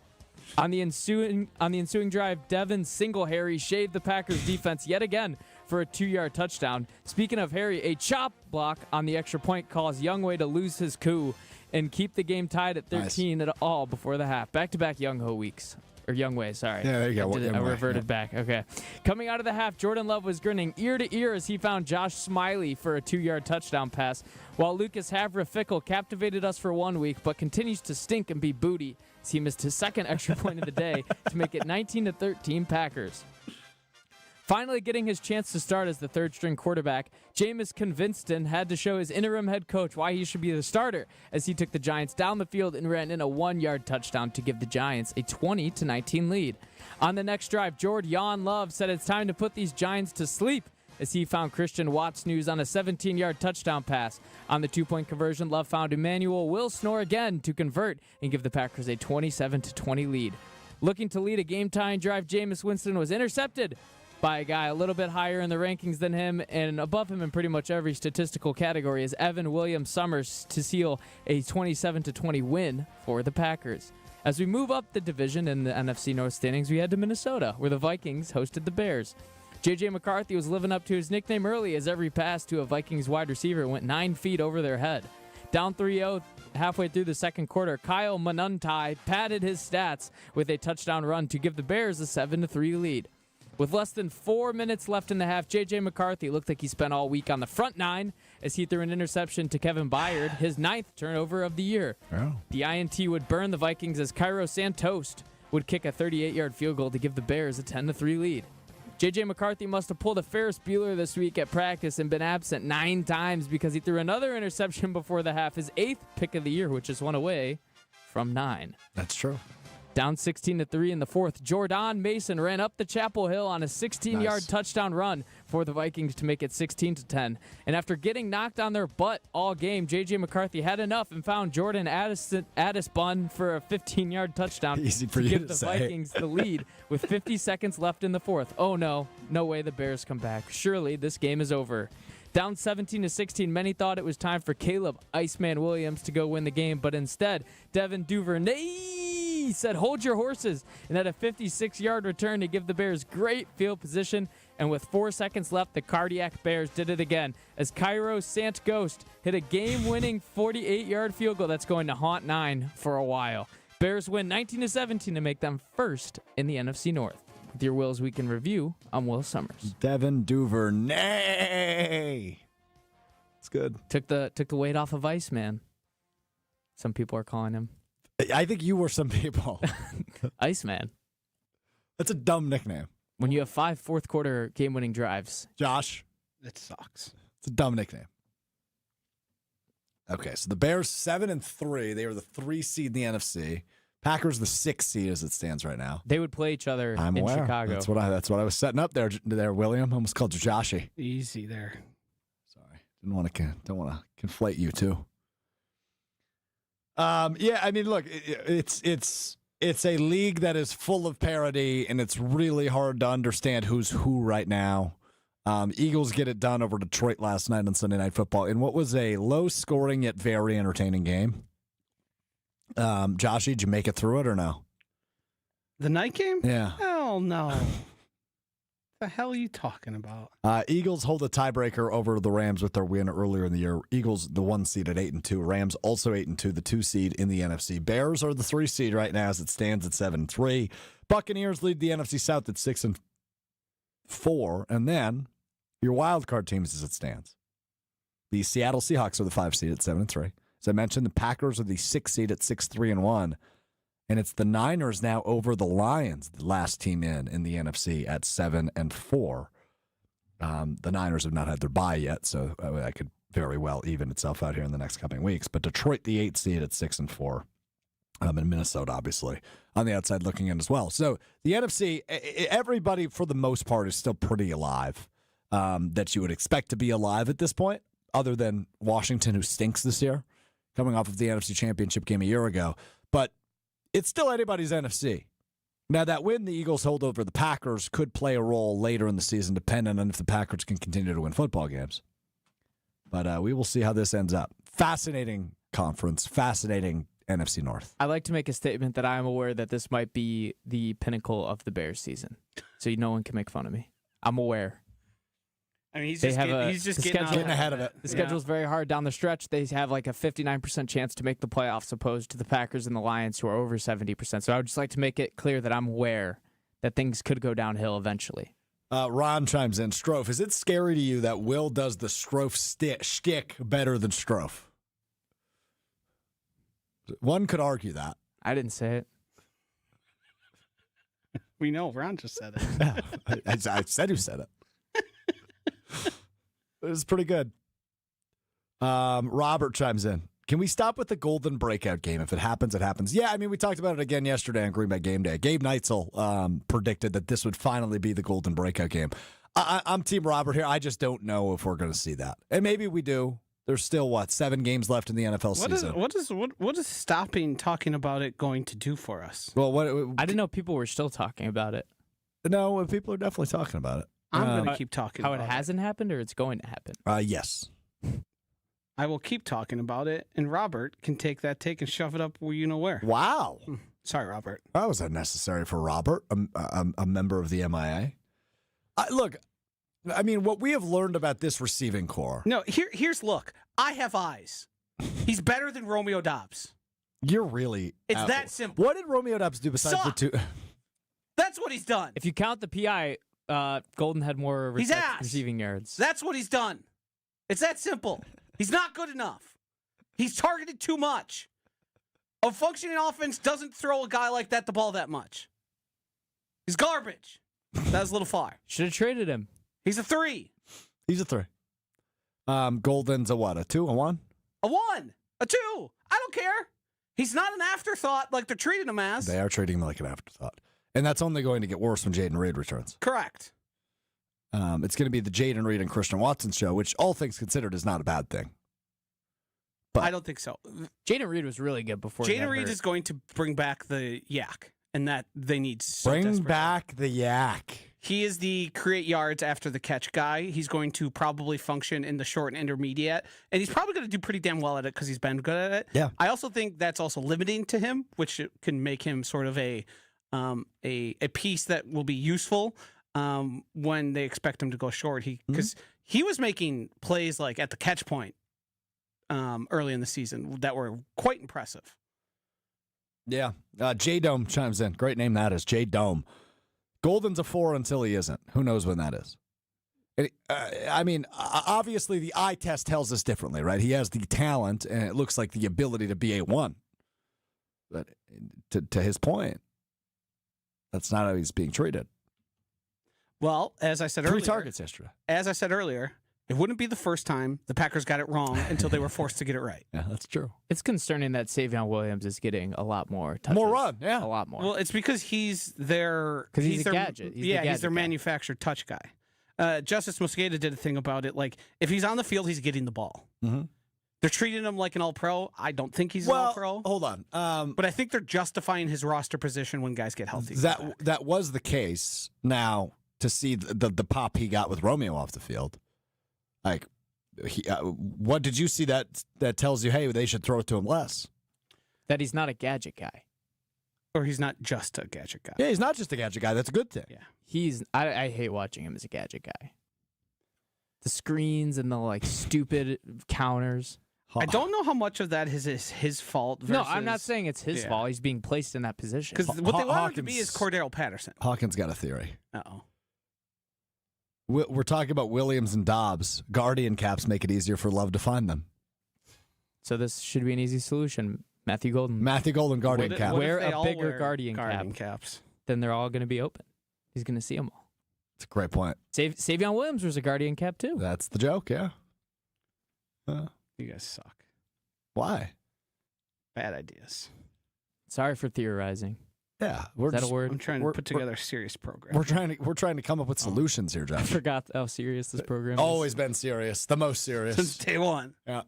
On the ensuing drive, Devin Singletary shaved the Packers defense yet again for a 2-yard touchdown. Speaking of Harry, a chop block on the extra point caused Younghoe to lose his coup and keep the game tied at 13 at all before the half. Back-to-back Younghoe weeks. Or Younghoe, sorry. Yeah, there you go. I reverted back. Okay. Coming out of the half, Jordan Love was grinning ear to ear as he found Josh Smiley for a 2-yard touchdown pass, while Lucas Havre-Fickle captivated us for 1 week but continues to stink and be booty as he missed his second extra point of the day to make it 19-13 Packers. Finally getting his chance to start as the third-string quarterback, Jameis Winston had to show his interim head coach why he should be the starter as he took the Giants down the field and ran in a 1-yard touchdown to give the Giants a 20-19 lead. On the next drive, Jordan Love said it's time to put these Giants to sleep as he found Christian Watts-News on a 17-yard touchdown pass. On the 2-point conversion, Love found Emmanuel Wilson again to convert and give the Packers a 27-20 lead. Looking to lead a game-tying drive, Jameis Winston was intercepted by a guy a little bit higher in the rankings than him and above him in pretty much every statistical category as Evan Williams Sommers to seal a 27-20 win for the Packers. As we move up the division in the NFC North standings, we head to Minnesota, where the Vikings hosted the Bears. J.J. McCarthy was living up to his nickname early as every pass to a Vikings wide receiver went 9 feet over their head. Down 3-0 halfway through the second quarter, Kyle Manuntai padded his stats with a touchdown run to give the Bears a 7-3 lead. With less than 4 minutes left in the half, J.J. McCarthy looked like he spent all week on the front nine as he threw an interception to Kevin Byard, his 9th turnover of the year. Oh. The INT would burn the Vikings as Cairo Santos would kick a 38-yard field goal to give the Bears a 10-3 lead. J.J. McCarthy must have pulled a Ferris Bueller this week at practice and been absent 9 times because he threw another interception before the half, his 8th pick of the year, which is one away from 9. That's true. Down 16-3 in the fourth, Jordan Mason ran up the Chapel Hill on a 16-yard touchdown run for the Vikings to make it 16-10. And after getting knocked on their butt all game, J.J. McCarthy had enough and found Jordan Addisbun for a 15-yard touchdown Easy for to you give to the say. Vikings the lead with 50 seconds left in the fourth. Oh, no way the Bears come back. Surely this game is over. Down 17-16, many thought it was time for Caleb Iceman Williams to go win the game, but instead, Devin Duvernay said, "Hold your horses," and had a 56-yard return to give the Bears great field position. And with 4 seconds left, the Cardiac Bears did it again as Cairo Sant Ghost hit a game-winning 48-yard field goal that's going to haunt 9 for a while. Bears win 19-17 to make them first in the NFC North. With your Will's Weekend Review, I'm Will Sommers. Devin Duvernay. It's good. Took the weight off of Iceman. Some people are calling him I think you were some people. Iceman. That's a dumb nickname. When you have 5 fourth-quarter game-winning drives. Josh, It sucks. it's a dumb nickname. Okay, so the Bears 7-3. They were the 3 seed in the NFC. Packers the 6 seed as it stands right now. They would play each other I'm in aware. Chicago. That's what I was setting up there, William. Almost called you Joshy. Easy there. Sorry, don't want to conflate you two. Yeah, I mean, look, it's a league that is full of parity, and it's really hard to understand who's who right now. Eagles get it done over Detroit last night on Sunday Night Football in what was a low-scoring yet very entertaining game. Joshy, did you make it through it or no? The night game? Yeah. Hell no. The hell are you talking about? Eagles hold a tiebreaker over the Rams with their win earlier in the year. Eagles, the 1 seed at 8-2. Rams also 8-2, the 2 seed in the NFC. Bears are the 3 seed right now as it stands at 7-3. Buccaneers lead the NFC South at 6-4, and then your wild card teams as it stands. The Seattle Seahawks are the 5 seed at 7-3. As I mentioned, the Packers are the 6 seed at 6-3-1. And it's the Niners now over the Lions, the last team in the NFC at 7-4. The Niners have not had their bye yet, so that could very well even itself out here in the next coming weeks. But Detroit, the 8 seed at 6-4. And Minnesota, obviously, on the outside looking in as well. So the NFC, everybody for the most part is still pretty alive that you would expect to be alive at this point, other than Washington, who stinks this year, coming off of the NFC Championship game a year ago. But it's still anybody's NFC. Now, that win the Eagles hold over the Packers could play a role later in the season, depending on if the Packers can continue to win football games. But we will see how this ends up. Fascinating conference, fascinating NFC North. I'd like to make a statement that I am aware that this might be the pinnacle of the Bears season. So no one can make fun of me. I'm aware. I mean, he's They just have getting, a- he's just the getting, schedule- out Getting ahead of it. The schedule's very hard down the stretch. They have like a 59% chance to make the playoffs opposed to the Packers and the Lions, who are over 70%. So I would just like to make it clear that I'm aware that things could go downhill eventually. Ron chimes in. Strouf, is it scary to you that Will does the Strouf shtick better than Strouf? One could argue that. I didn't say it. We know. Ron just said it. Yeah, I said who said it. It was pretty good. Robert chimes in. Can we stop with the golden breakout game? If it happens, it happens. Yeah, I mean, we talked about it again yesterday on Green Bay Game Day. Gabe Neitzel predicted that this would finally be the golden breakout game. I'm Team Robert here. I just don't know if we're going to see that. And maybe we do. There's still, 7 games left in the NFL season? What is stopping talking about it going to do for us? Well, I didn't know people were still talking about it. No, people are definitely talking about it. I'm going to keep talking How about it hasn't happened or it's going to happen? Yes. I will keep talking about it, and Robert can take and shove it up where you know where. Wow. Sorry, Robert. That was unnecessary for Robert, a member of the MIA. Look, I mean, what we have learned about this receiving core. No, here's look. I have eyes. He's better than Romeo Dobbs. You're really. It's out. that simple. What did Romeo Dobbs do besides Suck. the two? That's what he's done. If you count the PI, Golden had more He's ass. receiving yards. That's what he's done. It's that simple. He's not good enough. He's targeted too much. A functioning offense doesn't throw a guy like that the ball that much. He's garbage. That was a little far. Should have traded him. He's a 3. He's a 3. Golden's a what? A 2? A 1? A 1. A 2. I don't care. He's not an afterthought like they're treating him as. They are treating him like an afterthought. And that's only going to get worse when Jaden Reed returns. Correct. It's going to be the Jaden Reed and Christian Watson show, which all things considered is not a bad thing. But I don't think so. Jaden Reed was really good before. Jaden Reed is going to bring back the yak, and that they need so bring desperately. back the yak. He is the create yards after the catch guy. He's going to probably function in the short and intermediate, and he's probably going to do pretty damn well at it because he's been good at it. Yeah. I also think that's also limiting to him, which can make him sort of a piece that will be useful when they expect him to go short. Because he was making plays like at the catch point early in the season that were quite impressive. Yeah. J-Dome chimes in. Great name that is, J-Dome. Golden's a 4 until he isn't. Who knows when that is? I mean, obviously the eye test tells us differently, right? He has the talent, and it looks like the ability to be a 1. But to his point, that's not how he's being treated. Well, as I said 3 earlier, targets yesterday. As I said earlier, it wouldn't be the first time the Packers got it wrong until they were forced to get it right. Yeah, that's true. It's concerning that Savion Williams is getting a lot more touches. More run, yeah. A lot more. Well, it's because he's their... Because he's a their, gadget. He's the he's gadget their guy. manufactured touch guy. Justice Mosqueda did a thing about it. Like, if he's on the field, he's getting the ball. Mm-hmm. They're treating him like an all-pro. I don't think he's an all-pro. Hold on. But I think they're justifying his roster position when guys get healthy. That was the case. Now, to see the pop he got with Romeo off the field, like, what did you see that tells you, hey, they should throw it to him less? That he's not a gadget guy. Or he's not just a gadget guy. Yeah, he's not just a gadget guy. That's a good thing. Yeah. I hate watching him as a gadget guy. The screens and the like stupid counters. I don't know how much of that is his fault. Versus, No, I'm not saying it's his fault. He's being placed in that position. Because what they want him to be is Cordero Patterson. Hawkins got a theory. Uh-oh. We're talking about Williams and Dobbs. Guardian caps make it easier for Love to find them. So this should be an easy solution. Matthew Golden. Guardian cap. Wear if they a all bigger wear guardian caps. Then they're all going to be open. He's going to see them all. That's a great point. Savion Williams was a guardian cap too. That's the joke, yeah. You guys suck. Why? Bad ideas. Sorry for theorizing. Yeah, Is that a word? I'm trying to put together a serious program. We're trying to come up with solutions here, I Josh. forgot how serious this program is. Always been serious, the most serious. Since day one. Yeah.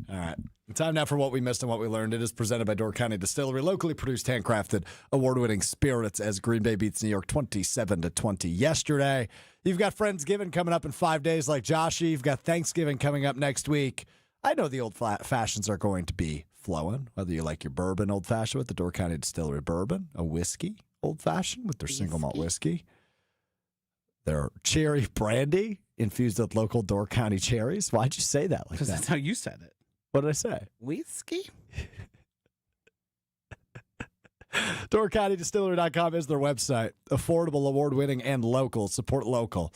All right. Time now for what we missed and what we learned. It is presented by Door County Distillery, locally produced, handcrafted, award-winning spirits as Green Bay beats New York 27-20 yesterday. You've got Friendsgiving coming up in 5 days like Joshy. You've got Thanksgiving coming up next week. I know the old fashions are going to be flowing, whether you like your bourbon old-fashioned with the Door County Distillery bourbon, a whiskey old-fashioned with their single malt whiskey, their cherry brandy infused with local Door County cherries. Why'd you say that like Because that? that's how you said it. What did I say? Whiskey? DoorCountyDistillery.com is their website. Affordable, award-winning, and local. Support local.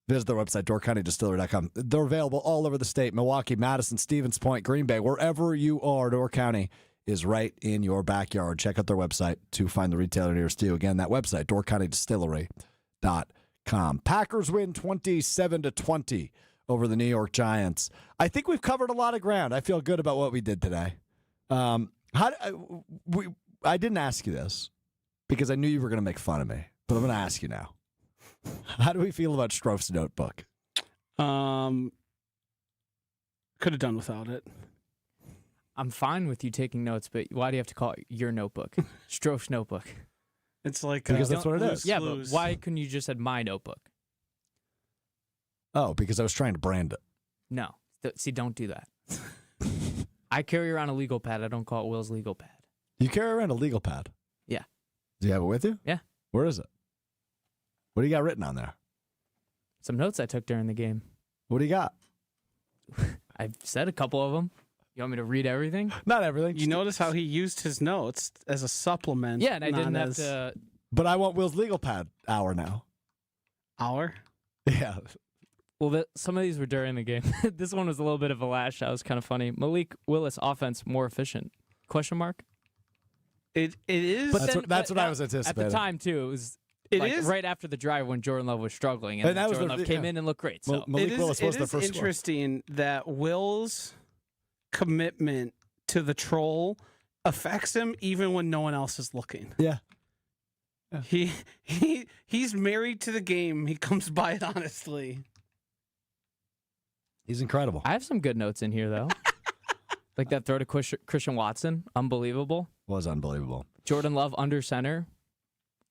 Visit their website, DoorCountyDistillery.com. They're available all over the state. Milwaukee, Madison, Stevens Point, Green Bay. Wherever you are, Door County is right in your backyard. Check out their website to find the retailer nearest you. Again, that website, DoorCountyDistillery.com. Packers win 27-20 over the New York Giants. I think we've covered a lot of ground. I feel good about what we did today. I didn't ask you this because I knew you were going to make fun of me, but I'm going to ask you now. How do we feel about Strouf's notebook? Could have done without it. I'm fine with you taking notes, but why do you have to call it your notebook? Strouf's notebook. It's like Because that's what it is. Yeah, but why couldn't you just said my notebook? Oh, because I was trying to brand it. No. See, don't do that. I carry around a legal pad. I don't call it Will's legal pad. You carry around a legal pad? Yeah. Do you have it with you? Yeah. Where is it? What do you got written on there? Some notes I took during the game. What do you got? I've said a couple of them. You want me to read everything? Not everything. You notice how he used his notes as a supplement. Yeah, and I didn't not have as to. But I want Will's legal pad hour now. Hour. Yeah. Well, some of these were during the game. This one was a little bit of a lash. That was kind of funny. Malik Willis offense more efficient? Question mark. It is. But That's what I was At anticipating. the time too, it was right after the drive when Jordan Love was struggling, and that was Jordan Love came in and looked great. So Malik Willis was the first score. Interesting that Will's commitment to the affects him even when no one else is looking. Yeah. He's married to the game. He comes by it honestly. He's incredible. I have some good notes in here though. Like that throw to Christian Watson, unbelievable. Was unbelievable. Jordan Love under center,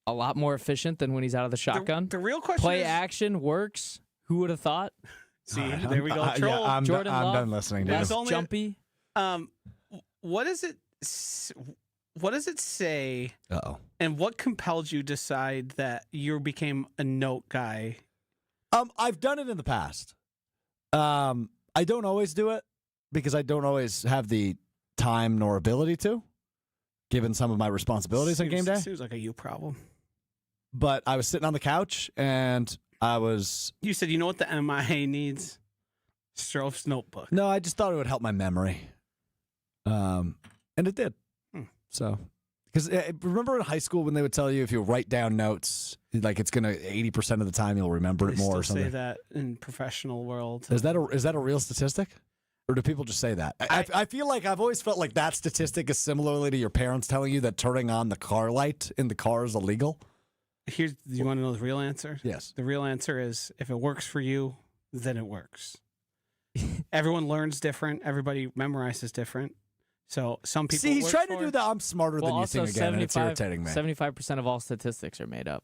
a lot more efficient than when he's out of the shotgun. The real question Play is, action works. Who would have thought? See, there we go. Troll. I'm Jordan Love, done listening to less this. jumpy. What does it say? Uh-oh. And what compelled you to decide that you became a note guy? I've done it in the past. I don't always do it because I don't always have the time nor ability to, given some of my responsibilities on game day. Seems like a you problem. But I was sitting on the couch and I was... You said, you know what the MIA needs? Strouf's notebook. No, I just thought it would help my memory. And it did. So, because remember in high school when they would tell you if you write down notes, like it's going to 80% of the time you'll remember it more or something. They say that in professional world. Is that a real statistic? Or do people just say that? I feel like I've always felt like that statistic is similarly to your parents telling you that turning on the car light in the car is illegal. You want to know the real answer? Yes. The real answer is if it works for you, then it works. Everyone learns different. Everybody memorizes different. So some people. See, he's trying to do that. I'm smarter than you think again, and it's irritating me. 75% of all statistics are made up.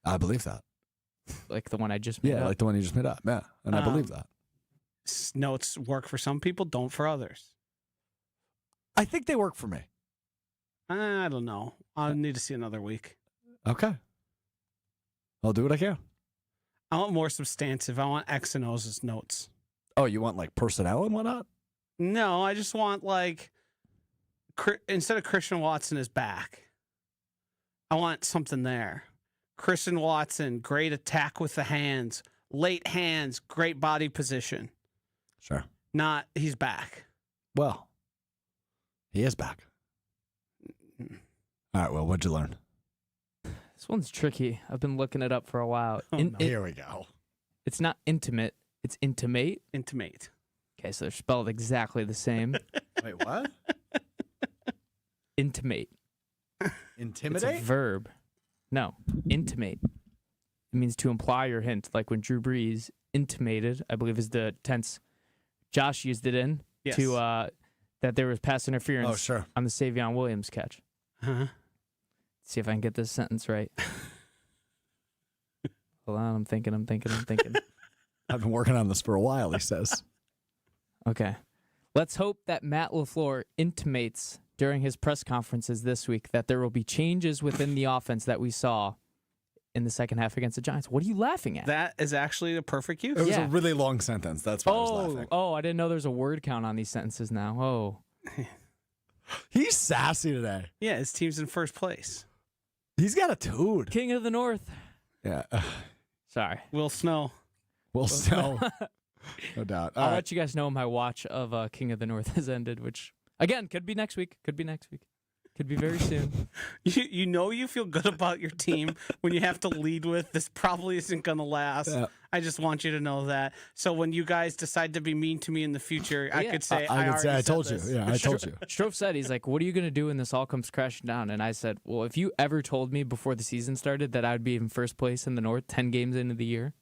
I believe that. Like the one I just made up. Yeah, like the one you just made up. Yeah, and I believe that. Notes work for some people, don't for others. I think they work for me. I don't know. I'll need to see another week. Okay. I'll do what I can. I want more substantive. I want X and O's as notes. Oh, you want like personnel and whatnot? No, I just want like instead of Christian Watson is back, I want something there. Christian Watson, great attack with the hands, late hands, great body position. Sure. Not he's back. Well, he is back. All right, well, what'd you learn? This one's tricky. I've been looking it up for a while. Oh, no. Here we go. It's not intimate. It's intimate. Intimate. Okay, so they're spelled exactly the same. Wait, what? Intimate. It's Intimidate? a verb. No, intimate. It means to imply or hint, like when Drew Brees intimated, I believe is the tense Josh used it in, Yes. to that there was pass interference Oh, sure. on the Savion Williams catch. Uh-huh. See if I can get this sentence right. Hold on, I'm thinking. I've been working on this for a while, he says. Okay. Let's hope that Matt LaFleur intimates during his press conferences this week that there will be changes within the offense that we saw in the second half against the Giants. What are you laughing at? That is actually the perfect use. It was Yeah. a really long sentence. That's why I was laughing. Oh, I didn't know there's a word count on these sentences now. Oh. He's sassy today. Yeah, his team's in first place. He's got a toad. King of the North. Yeah. Sorry. Will Snow. Well, so, no doubt. All I'll right. let you guys know when my watch of King of the North has ended, which, again, could be next week. Could be very soon. You know you feel good about your team when you have to lead with, this probably isn't going to last. Yeah. I just want you to know that. So when you guys decide to be mean to me in the future, I Yeah. could say, I could say, already I said told you. this. Yeah, I told you. Strouf said, he's like, what are you going to do when this all comes crashing down? And I said, well, if you ever told me before the season started that I would be in first place in the North 10 games into the year,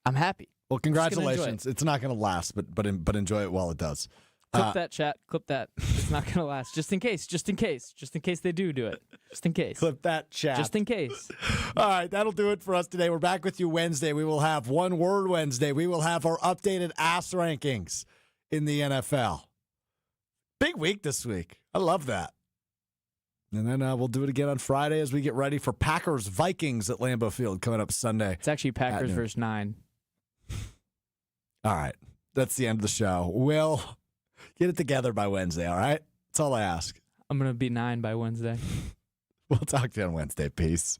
I'm happy. Well, gonna enjoy congratulations. It's not going to last, but enjoy it while it does. Clip that, chat. Clip that. It's not going to last. Just in case they do it. Just in case. Clip that chat. Just in case. All right, that'll do it for us today. We're back with you Wednesday. We will have One Word Wednesday. We will have our updated ass rankings in the NFL. Big week this week. I love that. And then we'll do it again on Friday as we get ready for Packers-Vikings at Lambeau Field coming up Sunday. It's actually Packers noon. versus 9. All right, that's the end of the show. Will, Get it together by Wednesday, all right? That's all I ask. I'm going to be 9 by Wednesday. We'll talk to you on Wednesday. Peace.